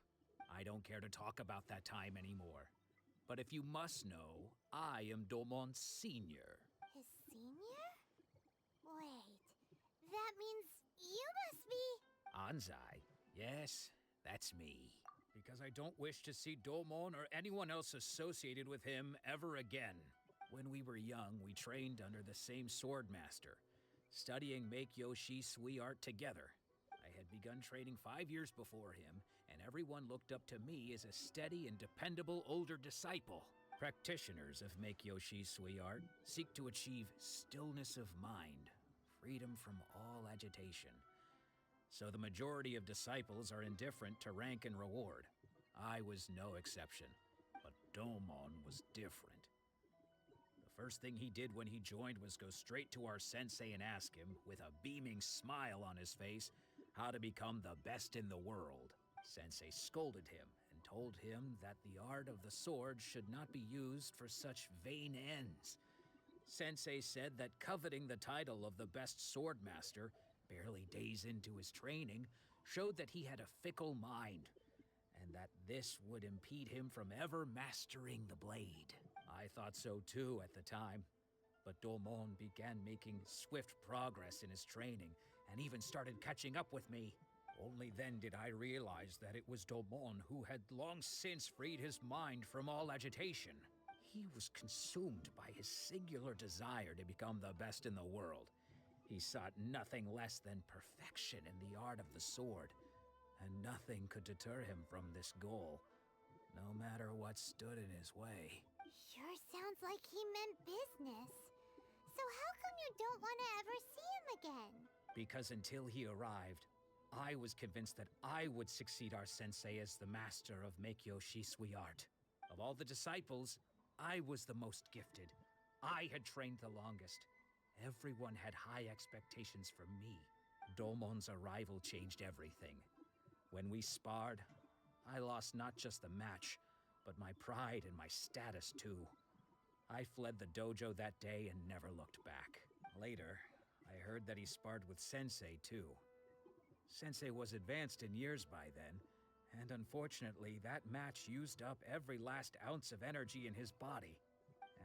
I don't care to talk about that time anymore. But if you must know, I am Domon's senior. His senior? Wait, that means you must be... Anzai? Yes, that's me. Because I don't wish to see Domon or anyone else associated with him ever again. When we were young, we trained under the same sword master, studying Make-Yoshi Sui art together. I had begun training 5 years before him, and everyone looked up to me as a steady and dependable older disciple. Practitioners of Make-Yoshi Sui art seek to achieve stillness of mind, freedom from all agitation. So the majority of disciples are indifferent to rank and reward. I was no exception, but Domon was different. The first thing he did when he joined was go straight to our sensei and ask him, with a beaming smile on his face, how to become the best in the world. Sensei scolded him and told him that the art of the sword should not be used for such vain ends. Sensei said that coveting the title of the best sword master, barely days into his training, showed that he had a fickle mind, and that this would impede him from ever mastering the blade. I thought so too at the time, but Domon began making swift progress in his training, and even started catching up with me. Only then did I realize that it was Domon who had long since freed his mind from all agitation. He was consumed by his singular desire to become the best in the world. He sought nothing less than perfection in the art of the sword, and nothing could deter him from this goal, no matter what stood in his way. Sure sounds like he meant business. So how come you don't want to ever see him again? Because until he arrived, I was convinced that I would succeed our sensei as the master of Make-Yoshi Sui art. Of all the disciples, I was the most gifted. I had trained the longest. Everyone had high expectations for me. Domon's arrival changed everything. When we sparred, I lost not just the match, but my pride and my status too. I fled the dojo that day and never looked back. Later, I heard that he sparred with Sensei too. Sensei was advanced in years by then, and unfortunately that match used up every last ounce of energy in his body.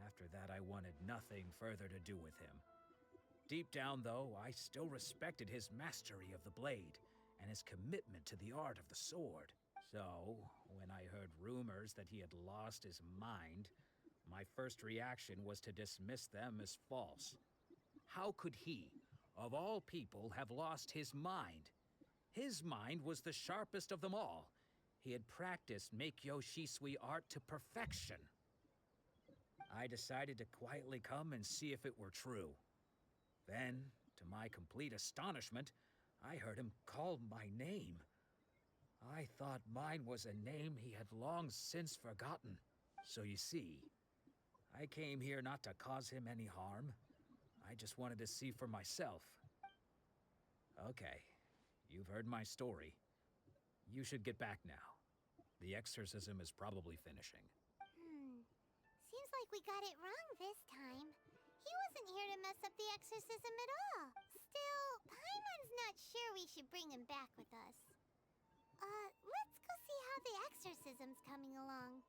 After that, I wanted nothing further to do with him. Deep down, though, I still respected his mastery of the blade and his commitment to the art of the sword. So, when I heard rumors that he had lost his mind, my first reaction was to dismiss them as false. How could he, of all people, have lost his mind? His mind was the sharpest of them all. He had practiced Make-Yoshi Sui art to perfection. I decided to quietly come and see if it were true. Then, to my complete astonishment, I heard him call my name. I thought mine was a name he had long since forgotten. So you see, I came here not to cause him any harm. I just wanted to see for myself. Okay, you've heard my story. You should get back now. The exorcism is probably finishing. Seems like we got it wrong this time. He wasn't here to mess up the exorcism at all. Still, Paimon's not sure we should bring him back with us. Let's go see how the exorcism's coming along.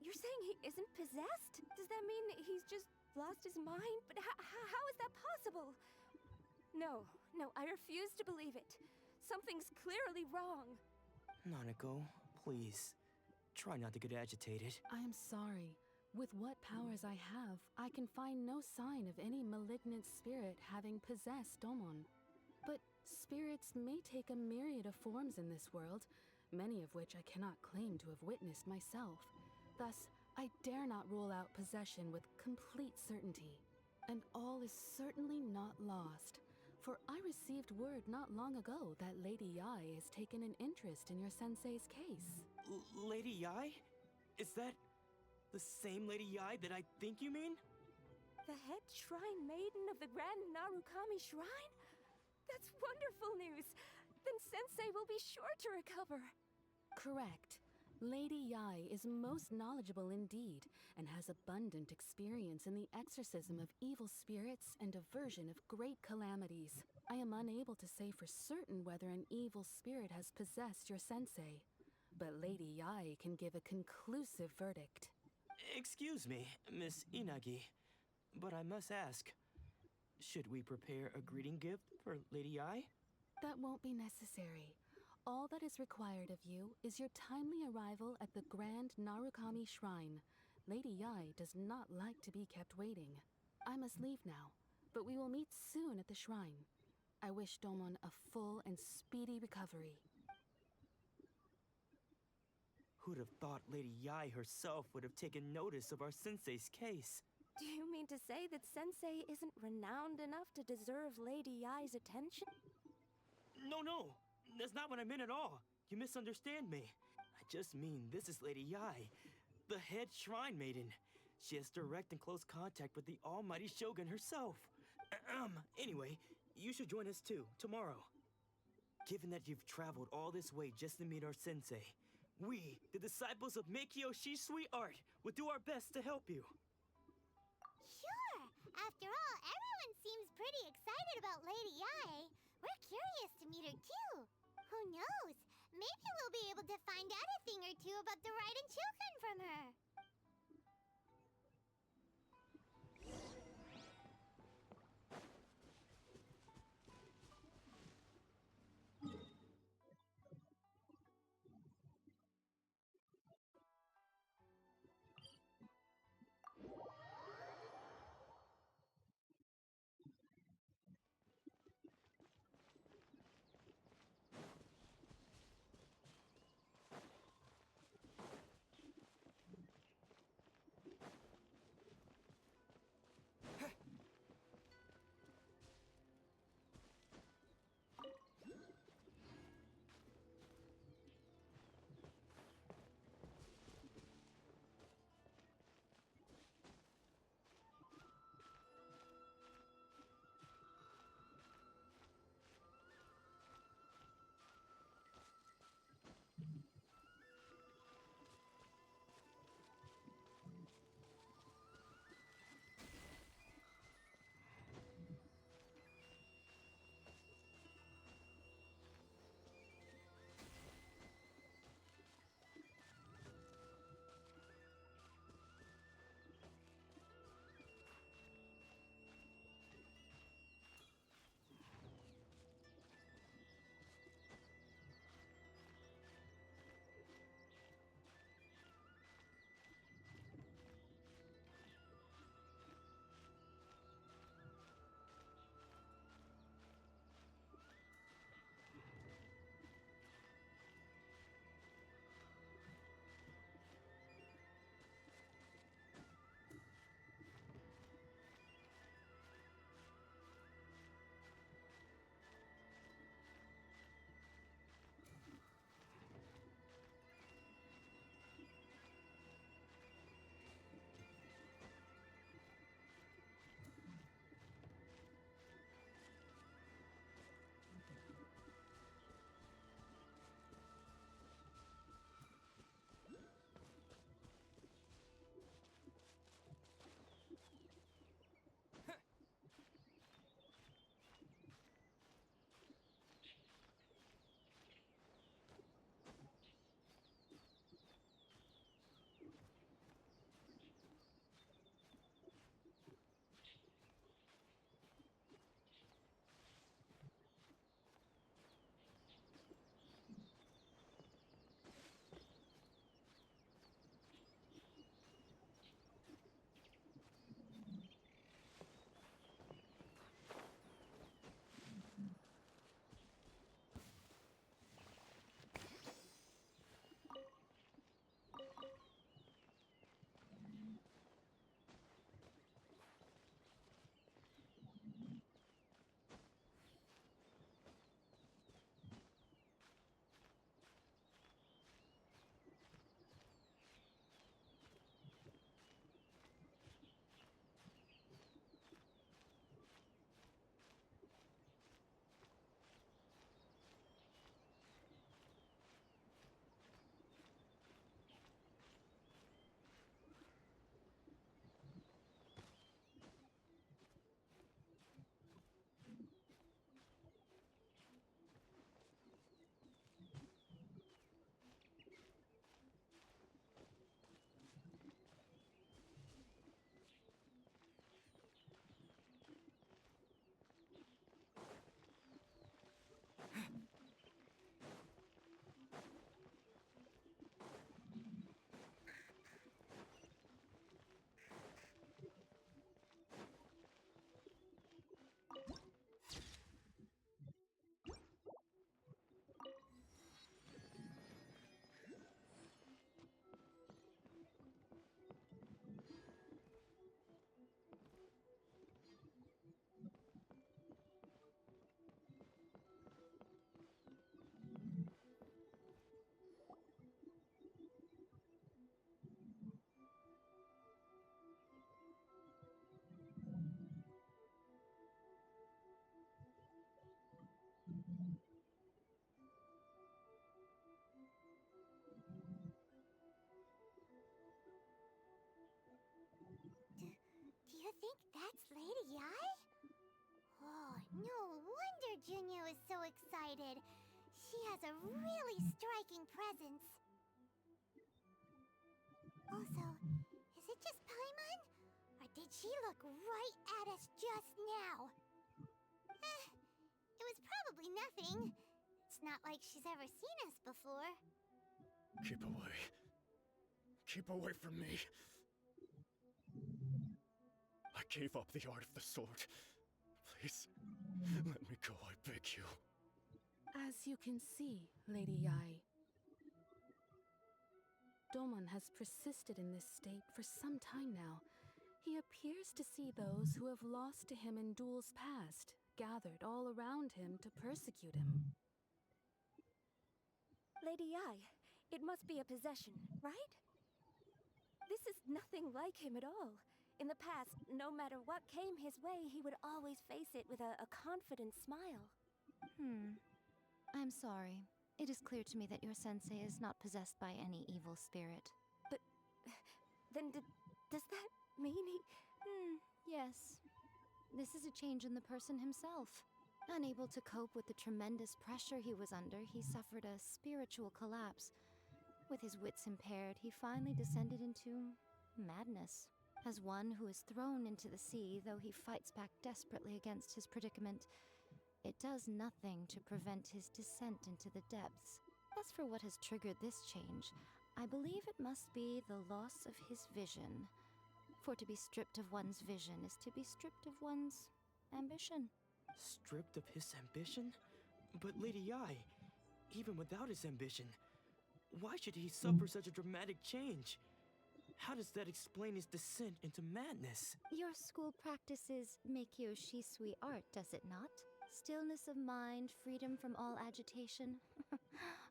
You're saying he isn't possessed? Does that mean he's just lost his mind? But how is that possible? No, I refuse to believe it. Something's clearly wrong. Nanako, please. Try not to get agitated. I am sorry, With what powers I have, I can find no sign of any malignant spirit having possessed Domon. But spirits may take a myriad of forms in this world, many of which I cannot claim to have witnessed myself. Thus, I dare not rule out possession with complete certainty. And all is certainly not lost, for I received word not long ago that Lady Yai has taken an interest in your sensei's case. Lady Yai? Is that the same Lady Yai that I think you mean? The head shrine maiden of the Grand Narukami Shrine? That's wonderful news! Then Sensei will be sure to recover. Correct. Lady Yai is most knowledgeable indeed, and has abundant experience in the exorcism of evil spirits and aversion of great calamities. I am unable to say for certain whether an evil spirit has possessed your sensei, but Lady Yai can give a conclusive verdict. Excuse me, Miss Inagi, but I must ask, should we prepare a greeting gift for Lady Yai? That won't be necessary. All that is required of you is your timely arrival at the Grand Narukami Shrine. Lady Yai does not like to be kept waiting. I must leave now, but we will meet soon at the shrine. I wish Domon a full and speedy recovery. Who'd have thought Lady Yai herself would have taken notice of our sensei's case? Do you mean to say that Sensei isn't renowned enough to deserve Lady Yai's attention? No, that's not what I meant at all. You misunderstand me. I just mean this is Lady Yai, the head shrine maiden. She has direct and close contact with the almighty Shogun herself. Anyway, you should join us too, tomorrow. Given that you've traveled all this way just to meet our sensei, we, the disciples of Meikyo Shisui Art, will do our best to help you. Sure! After all, everyone seems pretty excited about Lady Yai. We're curious to meet her too. Who knows? Maybe we'll be able to find out a thing or two about the Raiden children from her. Do you think that's Lady Ai? Oh, no wonder Junyo is so excited. She has a really striking presence. Also, is it just Paimon? Or did she look right at us just now? It was probably nothing. It's not like she's ever seen us before. Keep away. Keep away from me. I gave up the art of the sword. Please, let me go, I beg you. As you can see, Lady Yai, Domon has persisted in this state for some time now. He appears to see those who have lost to him in duels past, gathered all around him to persecute him. Lady Ai, it must be a possession, right? This is nothing like him at all. In the past, no matter what came his way, he would always face it with a confident smile. I'm sorry. It is clear to me that your sensei is not possessed by any evil spirit. But then does that mean he... Yes. This is a change in the person himself. Unable to cope with the tremendous pressure he was under, he suffered a spiritual collapse. With his wits impaired, he finally descended into madness. As one who is thrown into the sea, though he fights back desperately against his predicament, it does nothing to prevent his descent into the depths. As for what has triggered this change, I believe it must be the loss of his vision. For to be stripped of one's vision is to be stripped of one's ambition. Stripped of his ambition? But Lady Ai, even without his ambition, why should he suffer such a dramatic change? How does that explain his descent into madness? Your school practices Meikyo Shisui art, does it not? Stillness of mind, freedom from all agitation.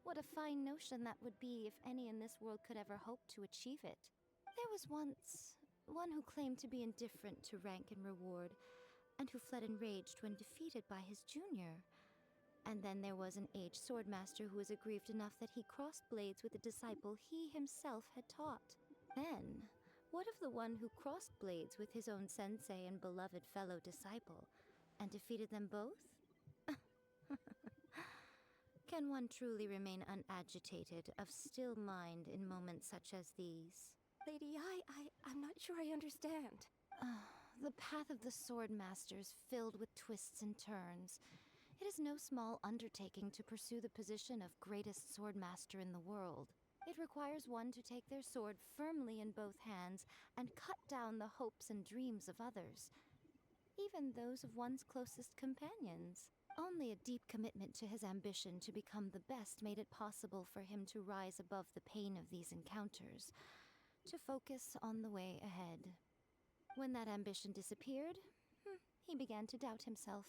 What a fine notion that would be if any in this world could ever hope to achieve it. There was once one who claimed to be indifferent to rank and reward, and who fled enraged when defeated by his junior. And then there was an aged swordmaster who was aggrieved enough that he crossed blades with a disciple he himself had taught. Then, what of the one who crossed blades with his own sensei and beloved fellow disciple, and defeated them both? Can one truly remain unagitated, of still mind in moments such as these? Lady Ai, I'm not sure I understand. The path of the sword master is filled with twists and turns. It is no small undertaking to pursue the position of greatest sword master in the world. It requires one to take their sword firmly in both hands and cut down the hopes and dreams of others, even those of one's closest companions. Only a deep commitment to his ambition to become the best made it possible for him to rise above the pain of these encounters, to focus on the way ahead. When that ambition disappeared, he began to doubt himself.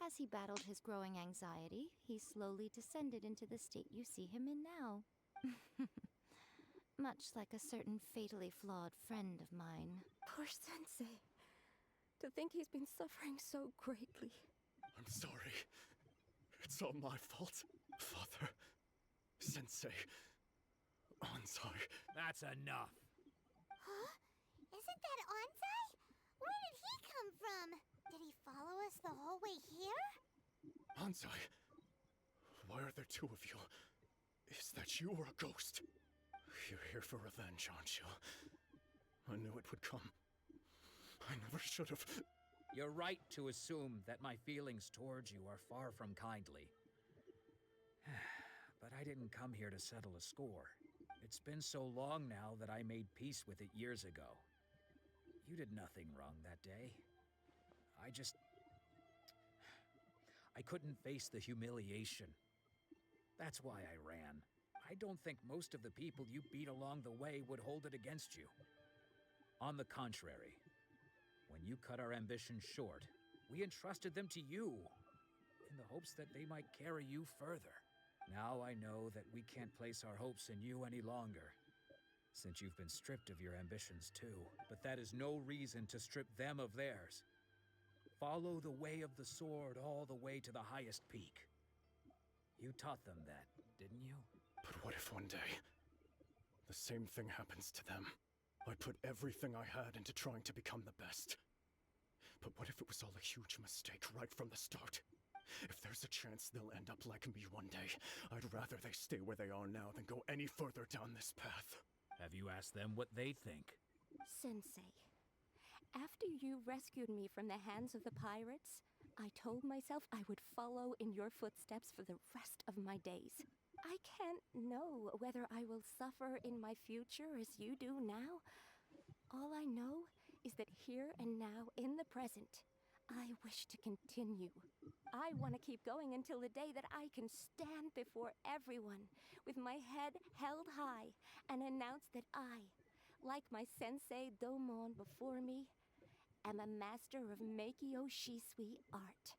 As he battled his growing anxiety, he slowly descended into the state you see him in now. Much like a certain fatally flawed friend of mine. Poor Sensei. To think he's been suffering so greatly. I'm sorry. It's all my fault. Father, Sensei, Ansai. That's enough. Huh? Isn't that Ansai? Where did he come from? Did he follow us the whole way here? Ansai, why are there two of you? Is that you or a ghost? You're here for revenge, aren't you? I knew it would come. I never should have. You're right to assume that my feelings towards you are far from kindly. But I didn't come here to settle a score. It's been so long now that I made peace with it years ago. You did nothing wrong that day. I couldn't face the humiliation. That's why I ran. I don't think most of the people you beat along the way would hold it against you. On the contrary, when you cut our ambitions short, we entrusted them to you, in the hopes that they might carry you further. Now I know that we can't place our hopes in you any longer, since you've been stripped of your ambitions too. But that is no reason to strip them of theirs. Follow the way of the sword all the way to the highest peak. You taught them that, didn't you? But what if one day the same thing happens to them? I put everything I had into trying to become the best. But what if it was all a huge mistake right from the start? If there's a chance they'll end up like me one day, I'd rather they stay where they are now than go any further down this path. Have you asked them what they think? Sensei, after you rescued me from the hands of the pirates, I told myself I would follow in your footsteps for the rest of my days. I can't know whether I will suffer in my future as you do now. All I know is that here and now, in the present, I wish to continue. I want to keep going until the day that I can stand before everyone with my head held high and announce that I, like my sensei Domon before me, am a master of Meikyo Shisui art.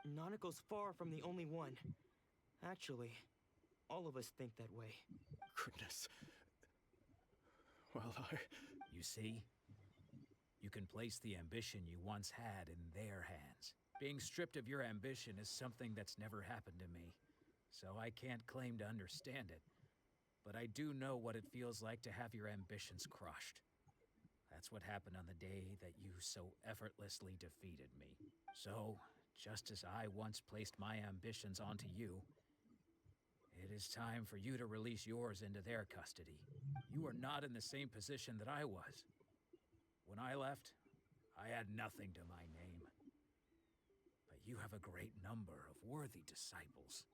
Nanako's far from the only one. Actually, all of us think that way. Goodness. Well, You see? You can place the ambition you once had in their hands. Being stripped of your ambition is something that's never happened to me, so I can't claim to understand it. But I do know what it feels like to have your ambitions crushed. That's what happened on the day that you so effortlessly defeated me. So, just as I once placed my ambitions onto you, it is time for you to release yours into their custody. You are not in the same position that I was. When I left, I had nothing to my name. But you have a great number of worthy disciples.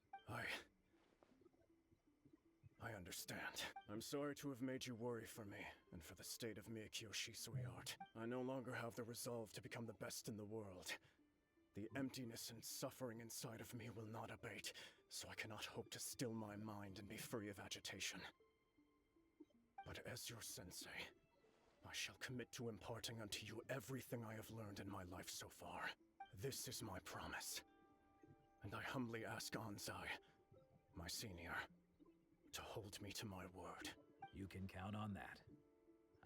I understand. I'm sorry to have made you worry for me, and for the state of Meikyo Shisui art. I no longer have the resolve to become the best in the world. The emptiness and suffering inside of me will not abate, so I cannot hope to still my mind and be free of agitation. But as your sensei, I shall commit to imparting unto you everything I have learned in my life so far. This is my promise. And I humbly ask Anzai, my senior, to hold me to my word. You can count on that.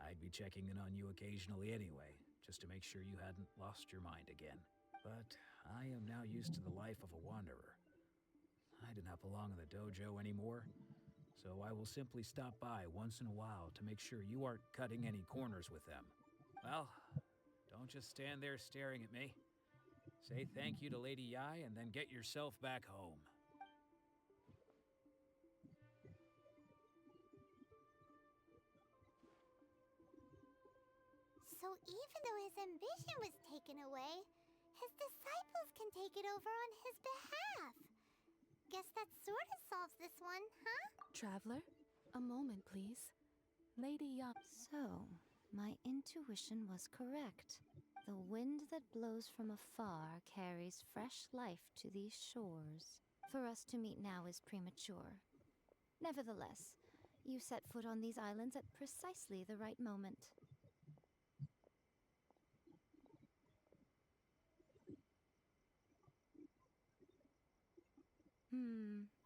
I'd be checking in on you occasionally anyway, just to make sure you hadn't lost your mind again. But I am now used to the life of a wanderer. I do not belong in the dojo anymore, so I will simply stop by once in a while to make sure you aren't cutting any corners with them. Well, don't just stand there staring at me. Say thank you to Lady Yai and then get yourself back home. So even though his ambition was taken away, his disciples can take it over on his behalf. Guess that sort of solves this one, huh? Traveler, a moment, please. Lady Yai. So, my intuition was correct. The wind that blows from afar carries fresh life to these shores. For us to meet now is premature. Nevertheless, you set foot on these islands at precisely the right moment.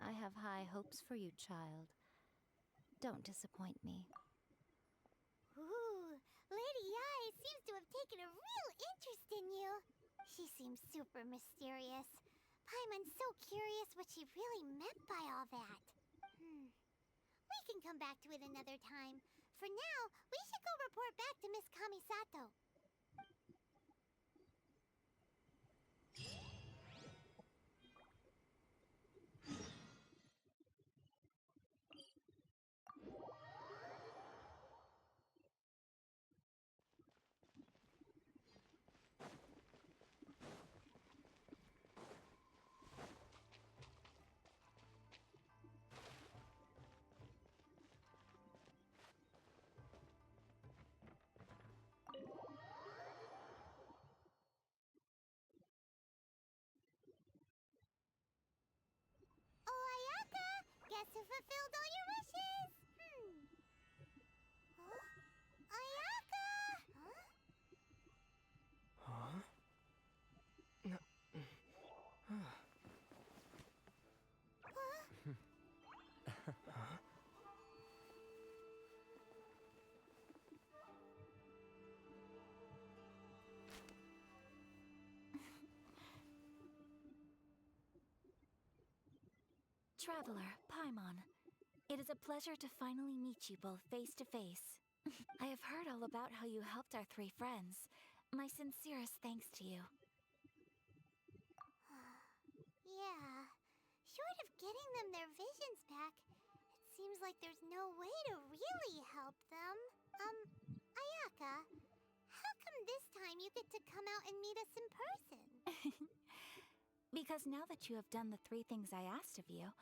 I have high hopes for you, child. Don't disappoint me. Ooh, Lady Yai seems to have taken a real interest in you. She seems super mysterious. Paimon's so curious what she really meant by all that. We can come back to it another time. For now, we should go report back to Miss Kamisato. Guess who fulfilled all your wishes? Huh? Ayaka! Huh? Traveler, Paimon. It is a pleasure to finally meet you both face to face. I have heard all about how you helped our three friends. My sincerest thanks to you. Yeah. Short of getting them their visions back, it seems like there's no way to really help them. Ayaka, how come this time you get to come out and meet us in person? Because now that you have done the three things I asked of you,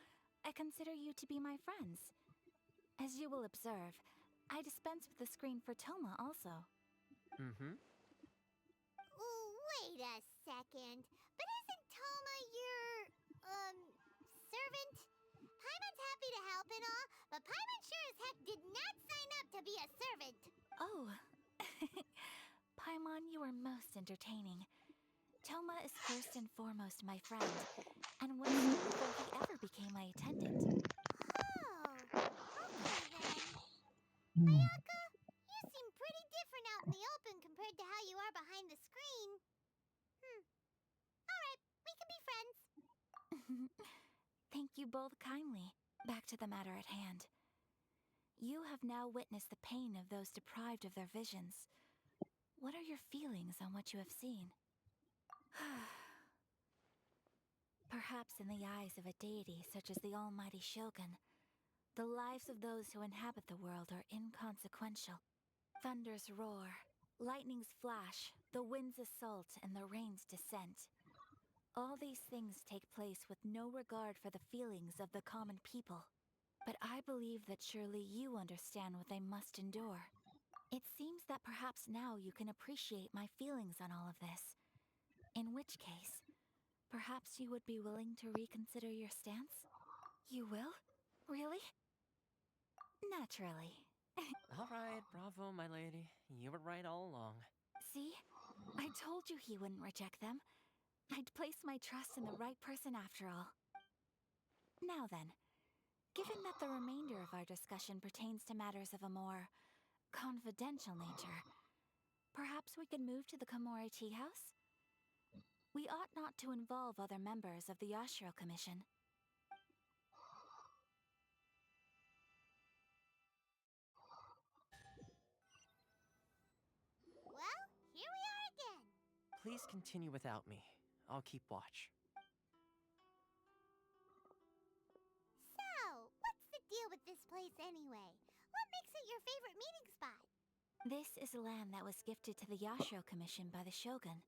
I consider you to be my friends. As you will observe, I dispense with the screen for Toma also. Mm-hmm. Wait a second. But isn't Toma your, servant? Paimon's happy to help and all, but Paimon sure as heck did not sign up to be a servant. Oh. Paimon, you are most entertaining. Toma is first and foremost my friend, and was so before he ever became my attendant. Oh, okay then. Ayaka, you seem pretty different out in the open compared to how you are behind the screen. Alright, we can be friends. Thank you both kindly. Back to the matter at hand. You have now witnessed the pain of those deprived of their visions. What are your feelings on what you have seen? Perhaps in the eyes of a deity such as the almighty Shogun, the lives of those who inhabit the world are inconsequential. Thunders roar, lightnings flash, the winds assault, and the rains descent. All these things take place with no regard for the feelings of the common people. But I believe that surely you understand what they must endure. It seems that perhaps now you can appreciate my feelings on all of this. In which case, perhaps you would be willing to reconsider your stance? You will? Really? Naturally. Alright, bravo, my lady. You were right all along. See? I told you he wouldn't reject them. I'd placed my trust in the right person after all. Now then, given that the remainder of our discussion pertains to matters of a more confidential nature, perhaps we could move to the Komori Tea House? We ought not to involve other members of the Yashiro Commission. Well, here we are again. Please continue without me. I'll keep watch. So, what's the deal with this place anyway? What makes it your favorite meeting spot? This is land that was gifted to the Yashiro Commission by the Shogun.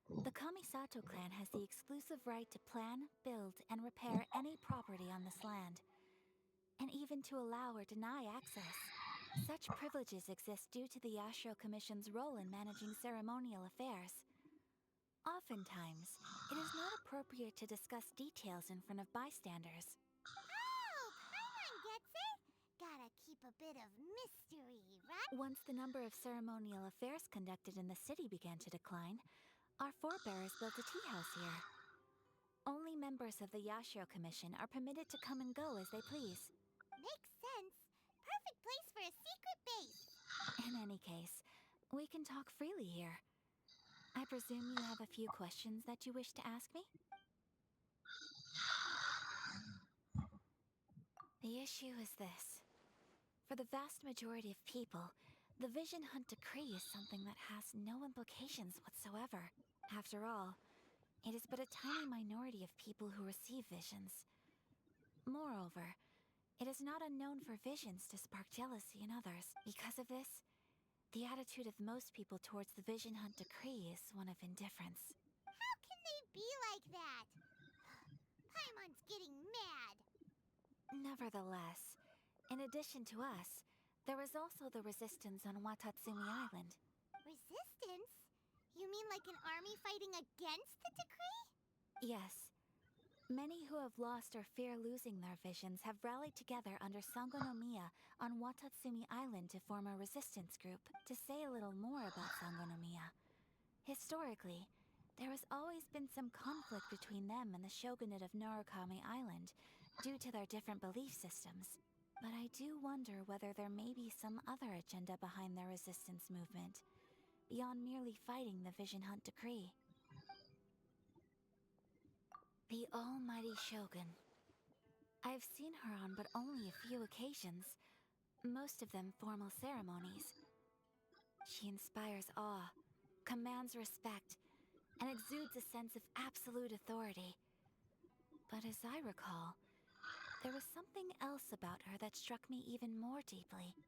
The Kamisato clan has the exclusive right to plan, build, and repair any property on this land, and even to allow or deny access. Such privileges exist due to the Yashiro Commission's role in managing ceremonial affairs. Oftentimes, it is not appropriate to discuss details in front of bystanders. Oh, Paimon gets it. Gotta keep a bit of mystery, right? Once the number of ceremonial affairs conducted in the city began to decline, our forebears built a tea house here. Only members of the Yashiro Commission are permitted to come and go as they please. Makes sense. Perfect place for a secret base. In any case, we can talk freely here. I presume you have a few questions that you wish to ask me? The issue is this. For the vast majority of people, the Vision Hunt Decree is something that has no implications whatsoever. After all, it is but a tiny minority of people who receive visions. Moreover, it is not unknown for visions to spark jealousy in others. Because of this, the attitude of most people towards the Vision Hunt Decree is one of indifference. How can they be like that? Paimon's getting mad. Nevertheless, in addition to us, there is also the resistance on Watatsumi Island. Resistance? You mean like an army fighting against the decree? Yes. Many who have lost or fear losing their visions have rallied together under Sangonomiya on Watatsumi Island to form a resistance group. To say a little more about Sangonomiya, historically, there has always been some conflict between them and the shogunate of Narukami Island due to their different belief systems. But I do wonder whether there may be some other agenda behind their resistance movement, beyond merely fighting the Vision Hunt Decree. The almighty Shogun. I've seen her on but only a few occasions, most of them formal ceremonies. She inspires awe, commands respect, and exudes a sense of absolute authority. But as I recall, there was something else about her that struck me even more deeply.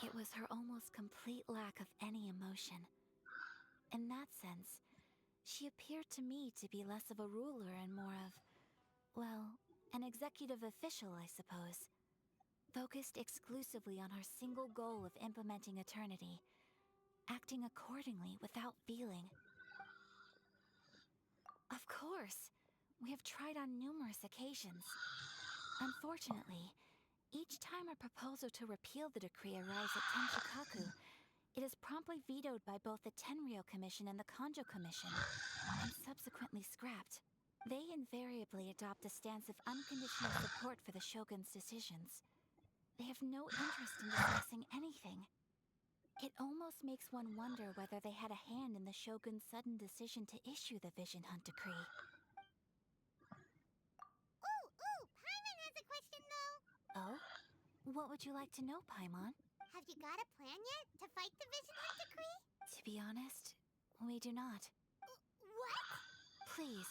It was her almost complete lack of any emotion. In that sense, she appeared to me to be less of a ruler and more of, well, an executive official, I suppose. Focused exclusively on her single goal of implementing eternity, acting accordingly without feeling. Of course, we have tried on numerous occasions. Unfortunately, each time a proposal to repeal the decree arrives at Tenchikaku, it is promptly vetoed by both the Tenryou Commission and the Kanjo Commission, and subsequently scrapped. They invariably adopt a stance of unconditional support for the Shogun's decisions. They have no interest in discussing anything. It almost makes one wonder whether they had a hand in the Shogun's sudden decision to issue the Vision Hunt Decree. Ooh, Paimon has a question though. Oh? What would you like to know, Paimon? Have you got a plan yet to fight the Vision Hunt Decree? To be honest, we do not. What? Please,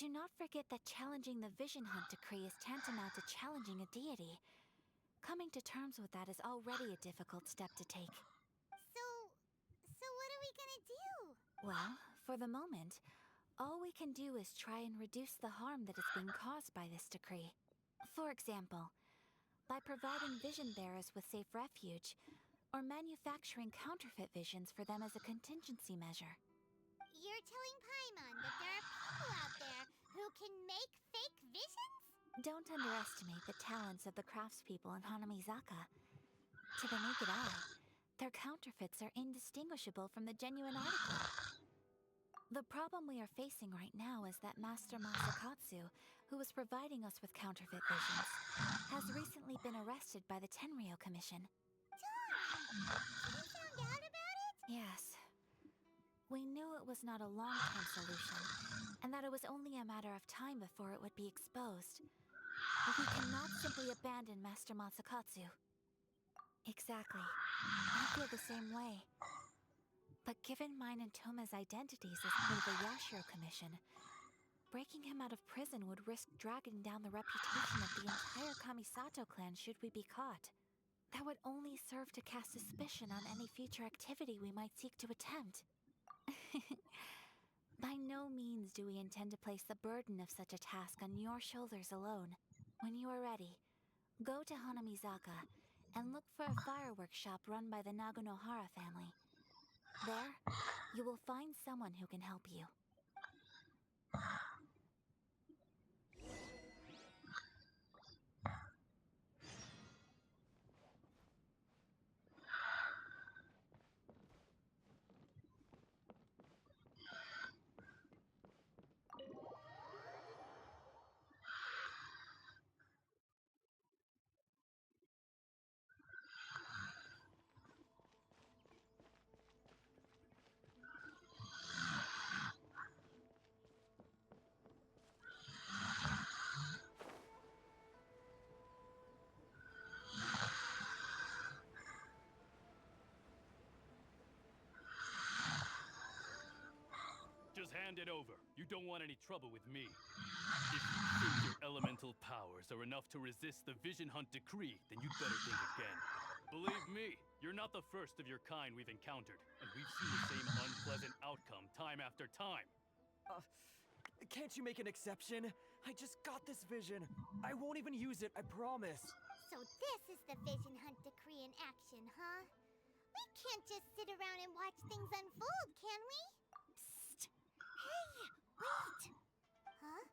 do not forget that challenging the Vision Hunt Decree is tantamount to challenging a deity. Coming to terms with that is already a difficult step to take. So what are we gonna do? Well, for the moment, all we can do is try and reduce the harm that is being caused by this decree. For example, by providing vision bearers with safe refuge, or manufacturing counterfeit visions for them as a contingency measure. You're telling Paimon that there are people out there who can make fake visions? Don't underestimate the talents of the craftspeople in Hanamizaka. To the naked eye, their counterfeits are indistinguishable from the genuine article. The problem we are facing right now is that Master Masakatsu, who was providing us with counterfeit visions, has recently been arrested by the Tenryou Commission. Darn! You found out about it? Yes. We knew it was not a long-term solution, and that it was only a matter of time before it would be exposed. But we cannot simply abandon Master Masakatsu. Exactly. I feel the same way. But given mine and Toma's identities as part of the Yashiro Commission, breaking him out of prison would risk dragging down the reputation of the entire Kamisato clan should we be caught. That would only serve to cast suspicion on any future activity we might seek to attempt. By no means do we intend to place the burden of such a task on your shoulders alone. When you are ready, go to Hanamizaka and look for a fireworks shop run by the Nagonohara family. There, you will find someone who can help you. Just hand it over. You don't want any trouble with me. If you think your elemental powers are enough to resist the Vision Hunt Decree, then you'd better think again. Believe me, you're not the first of your kind we've encountered, and we've seen the same unpleasant outcome time after time. Can't you make an exception? I just got this vision. I won't even use it, I promise. So this is the Vision Hunt Decree in action, huh? We can't just sit around and watch things unfold, can we? Psst! Hey, wait! Huh?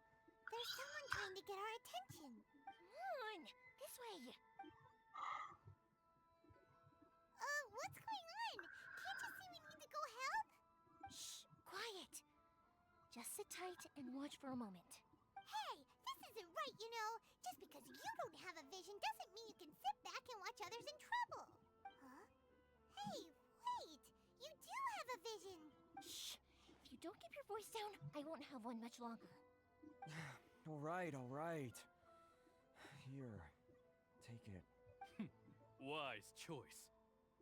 There's someone trying to get our attention. Come on, this way. What's going on? Can't you see we need to go help? Shh, quiet. Just sit tight and watch for a moment. Hey, this isn't right, you know. Just because you don't have a vision doesn't mean you can sit back and watch others in trouble. Huh? Hey, wait! You do have a vision! Shh! If you don't keep your voice down, I won't have one much longer. All right. Here, take it. Wise choice.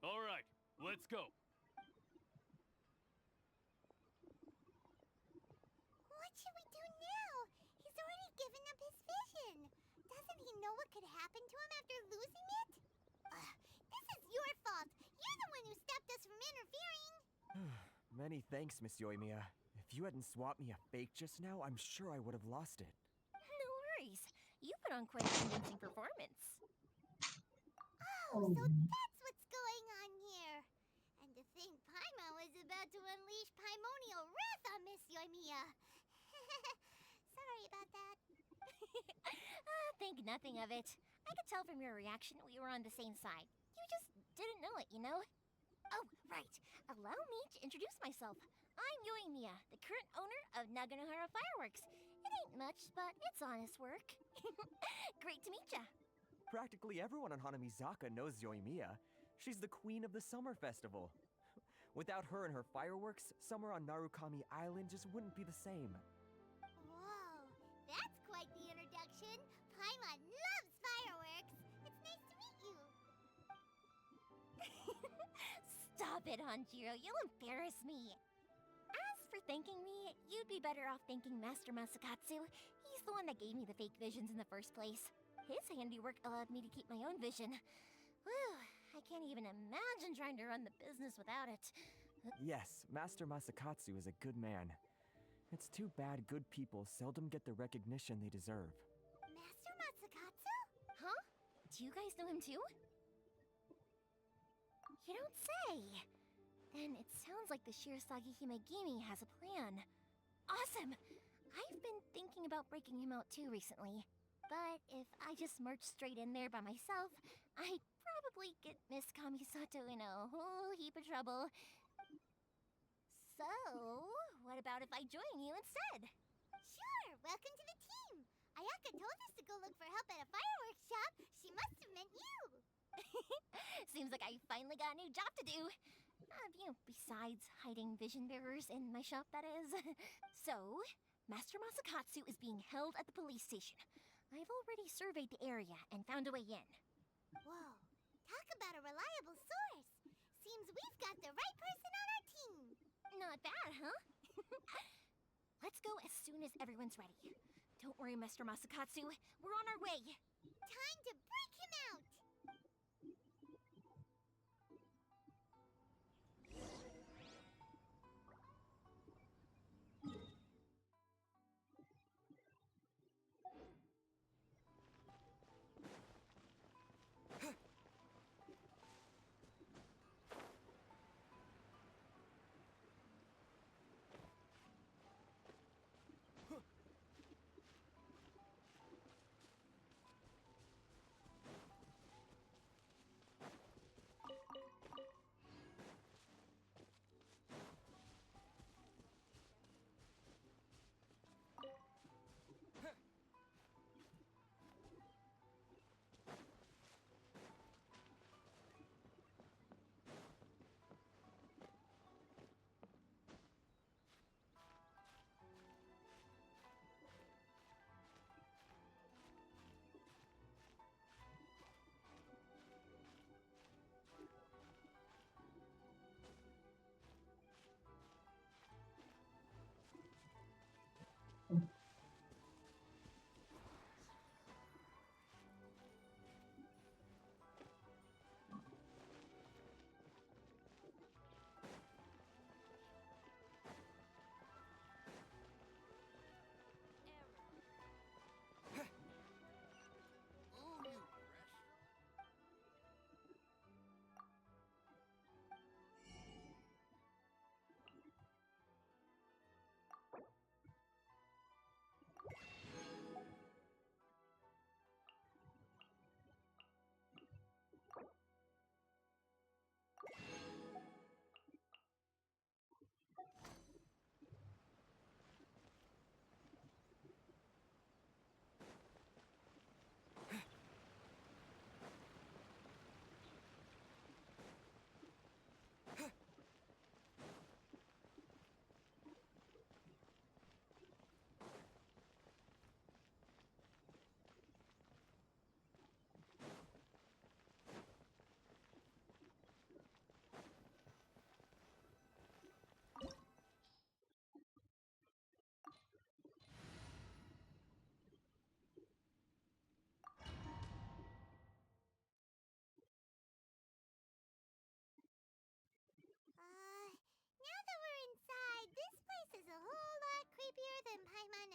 All right, let's go. What should we do now? He's already given up his vision. Doesn't he know what could happen to him after losing it? This is your fault. You're the one who stopped us from interfering. Many thanks, Miss Yoimiya. If you hadn't swapped me a fake just now, I'm sure I would have lost it. No worries. You put on quite a convincing performance. Oh, so that's what's going on here. And to think Paimon was about to unleash Paimonial wrath on Miss Yoimiya. Sorry about that. Think nothing of it. I could tell from your reaction we were on the same side. You just didn't know it, you know? Oh, right. Allow me to introduce myself. I'm Yoimiya, the current owner of Naganohara Fireworks. It ain't much, but it's honest work. Great to meet ya. Practically everyone on Hanamizaka knows Yoimiya. She's the queen of the summer festival. Without her and her fireworks, summer on Narukami Island just wouldn't be the same. Whoa, that's quite the introduction. Paimon loves fireworks. It's nice to meet you. Stop it, Hanjiro. You'll embarrass me. As for thanking me, you'd be better off thanking Master Masakatsu. He's the one that gave me the fake visions in the first place. His handiwork allowed me to keep my own vision. Whew, I can't even imagine trying to run the business without it. Yes, Master Masakatsu is a good man. It's too bad good people seldom get the recognition they deserve. Master Masakatsu? Huh? Do you guys know him too? You don't say. Then it sounds like the Shirasagi Himegimi has a plan. Awesome! I've been thinking about breaking him out too recently. But if I just march straight in there by myself, I'd probably get Miss Kamisato in a whole heap of trouble. So, what about if I join you instead? Sure, welcome to the team. Ayaka told us to go look for help at a fireworks shop. She must have meant you. Seems like I finally got a new job to do. Besides hiding vision bearers in my shop, that is. So, Master Masakatsu is being held at the police station. I've already surveyed the area and found a way in. Whoa, talk about a reliable source. Seems we've got the right person on our team. Not bad, huh? Let's go as soon as everyone's ready. Don't worry, Master Masakatsu. We're on our way. Time to break him out.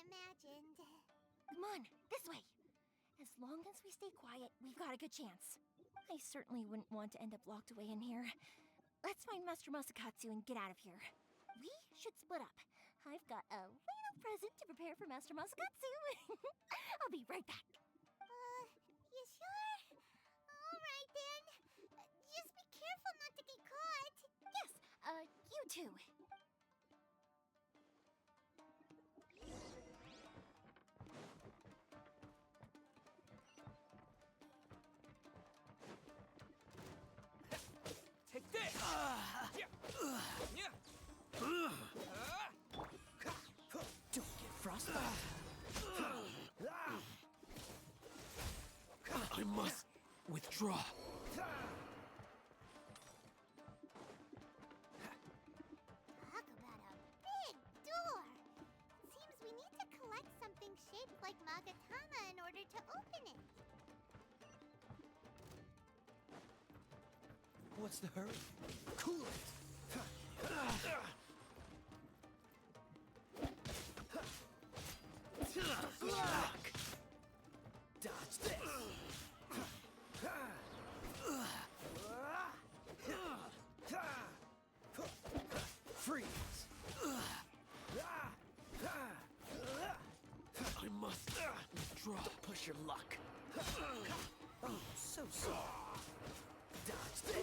imagined. Come on, this way. As long as we stay quiet, we've got a good chance. I certainly wouldn't want to end up locked away in here. Let's find Master Masakatsu and get out of here. We should split up. I've got a little present to prepare for Master Masakatsu. I'll be right back. You sure? Alright then. Just be careful not to get caught. Yes, you too. Take this! Don't get frostbite. I must withdraw. Talk about a big door. Seems we need to collect something shaped like Magatama in order to open it. What's the hurry? Cool it! Lock! Dodge this! Freeze! I must withdraw. Don't push your luck. Oh, so sorry. Dodge this!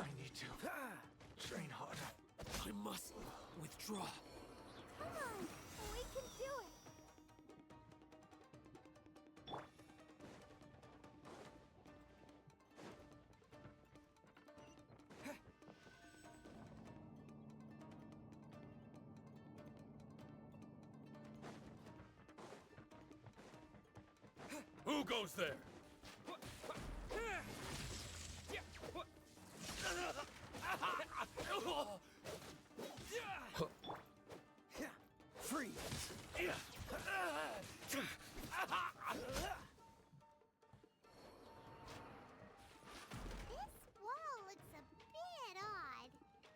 I need to train harder. I must withdraw. Come on, we can do it. Who goes there? Freeze! This wall looks a bit odd.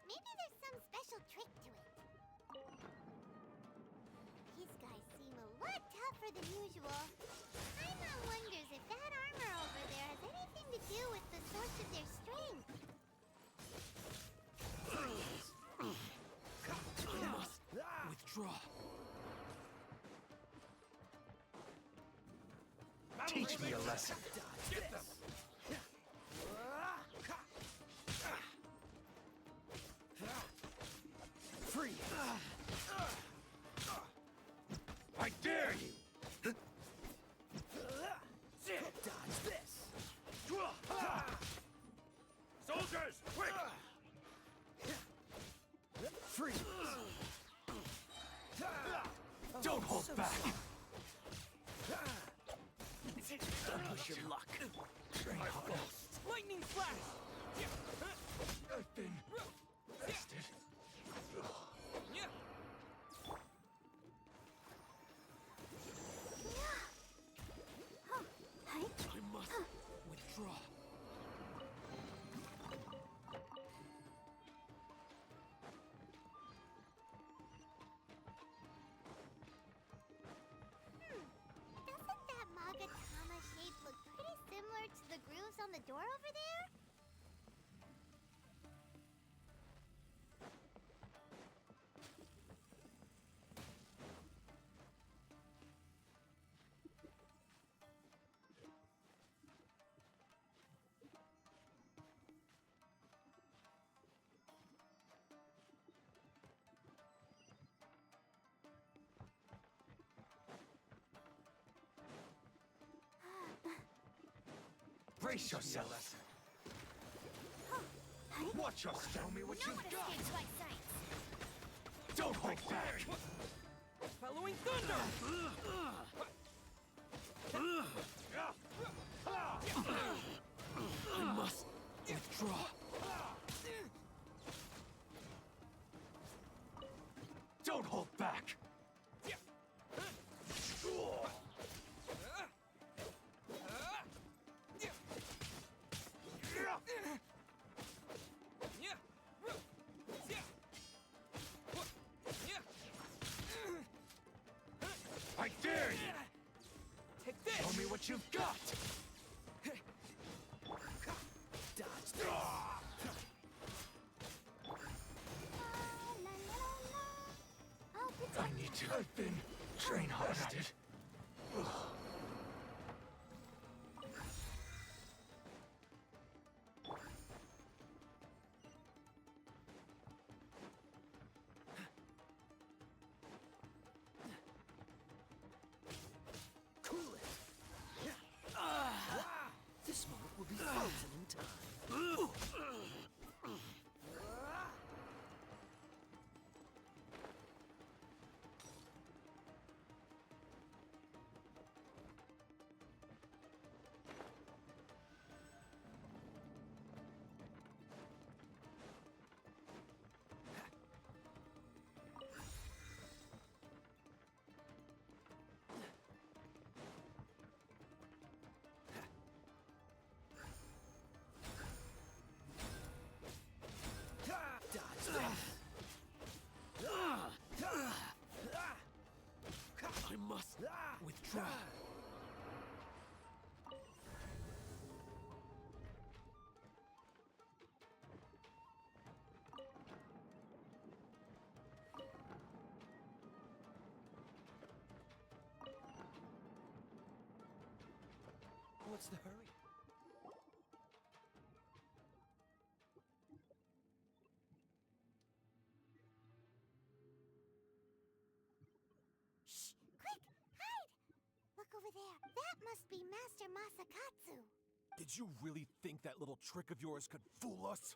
Maybe there's some special trick to it. These guys seem a lot tougher than usual. Paimon wonders if that armor over there has anything to do with the source of their strength. I must withdraw. Teach me a lesson. Get them! Freeze! I dare you! Dodge this! Soldiers, quick! Freeze! Don't hold back! Don't push your luck. Train harder. Lightning flash! I've been rested. I must withdraw. Doesn't that Magatama shape look pretty similar to the grooves on the door over there? Brace yourself. Watch us. Show me what No you've one got. escapes my sight. Don't hold back. Following thunder! I must withdraw. Don't hold back. what you've got! Dodge this. I'll protect I need to. I've been train harvested. Cool it. This moment will be frozen in time. Dodge this. I must withdraw. What's the hurry? Shh! Quick! Hide! Look over there. That must be Master Masakatsu. Did you really think that little trick of yours could fool us?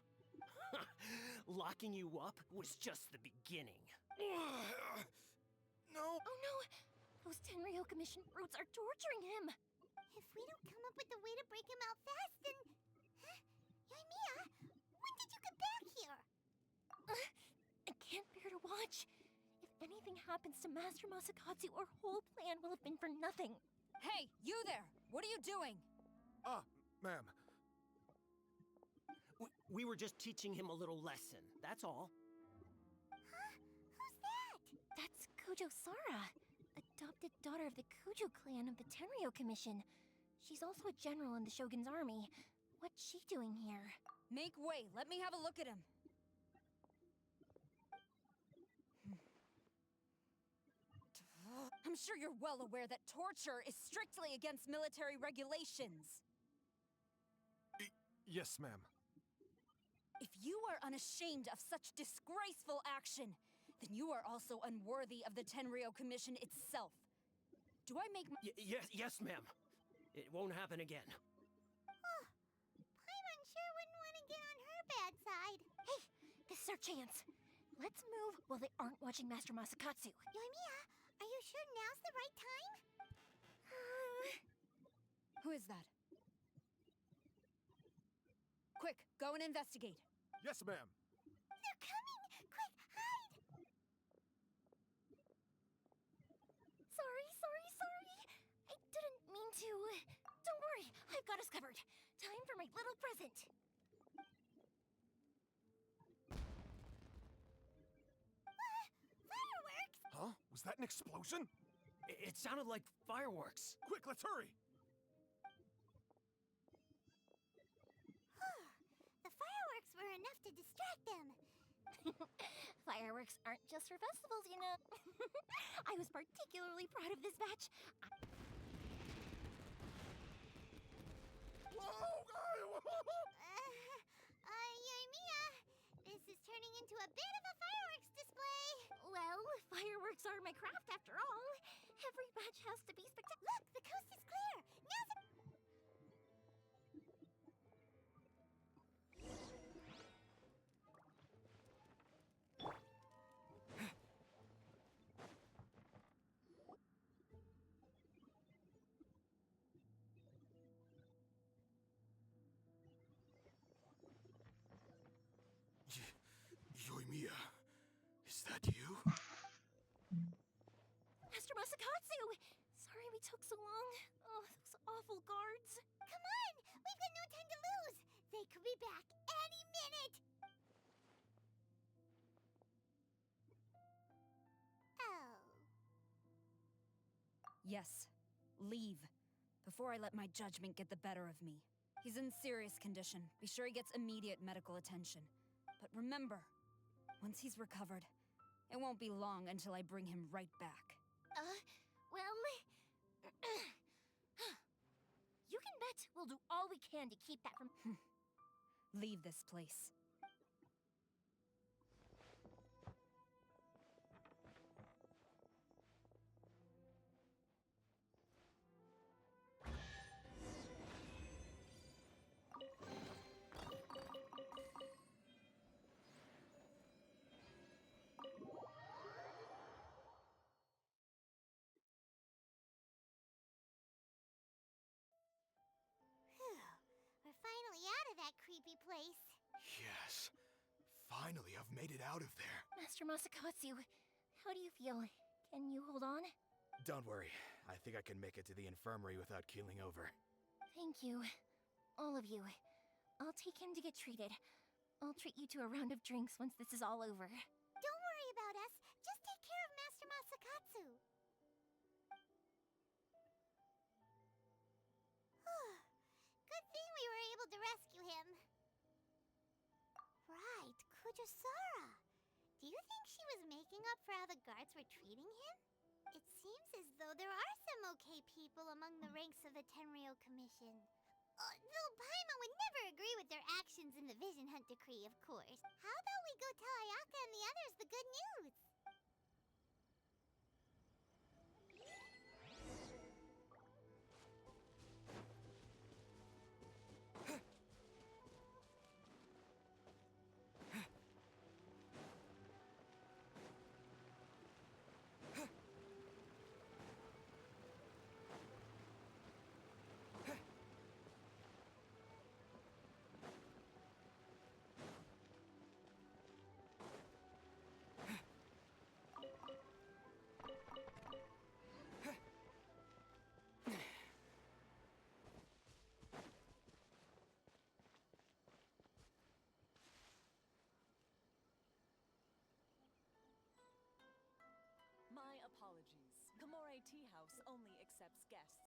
Locking you up was just the beginning. No. Oh no! Those Tenryo Commission brutes are torturing him! If we don't come up with a way to break him out fast, then... Huh? Yoimiya, when did you get back here? I can't bear to watch. If anything happens to Master Masakatsu, our whole plan will have been for nothing. Hey, you there! What are you doing? Ma'am. We were just teaching him a little lesson, that's all. Huh? Who's that? That's Kujo Sara, adopted daughter of the Kujo clan of the Tenryo Commission. She's also a general in the Shogun's army. What's she doing here? Make way. Let me have a look at him. I'm sure you're well aware that torture is strictly against military regulations. Yes, ma'am. If you are unashamed of such disgraceful action, then you are also unworthy of the Tenryo Commission itself. Do I make Yes, ma'am. It won't happen again. Oh, Paimon sure wouldn't want to get on her bad side. Hey, this is our chance. Let's move while they aren't watching Master Masakatsu. Yoimiya, are you sure now's the right time? Who is that? Quick, go and investigate. Yes, ma'am. They're coming! Quick, hide! Sorry. I didn't mean to. Don't worry, I've got us covered. Time for my little present. Fireworks! Huh? Was that an explosion? It sounded like fireworks. Quick, let's hurry! The fireworks were enough to distract them. Fireworks aren't just for festivals, you know. I was particularly proud of this batch. Yoimiya, this is turning into a bit of a fireworks display. Well, fireworks are my craft after all. Every batch has to be spectacular. Look, the coast is clear. Now's the... Yoimiya, is that you? Master Masakatsu! Sorry we took so long. Oh, those awful guards. Come on! We've got no time to lose. They could be back any minute. Oh. Yes, leave. before I let my judgment get the better of me. He's in serious condition. Be sure he gets immediate medical attention. But remember, once he's recovered, it won't be long until I bring him right back. Well... You can bet we'll do all we can to keep that from... Leave this place. We're finally out of that creepy place. Yes. Finally, I've made it out of there. Master Masakatsu, how do you feel? Can you hold on? Don't worry. I think I can make it to the infirmary without keeling over. Thank you. All of you. I'll take him to get treated. I'll treat you to a round of drinks once this is all over. Don't worry about us. Just take care of Master Masakatsu. Good thing we were able to rescue him. Right, Kujusara. Do you think she was making up for how the guards were treating him? It seems as though there are some okay people among the ranks of the Tenryou Commission. Though Paimon would never agree with their actions in the Vision Hunt Decree, of course. How about we go tell Ayaka and the others the good news? My apologies. Komore Tea House only accepts guests.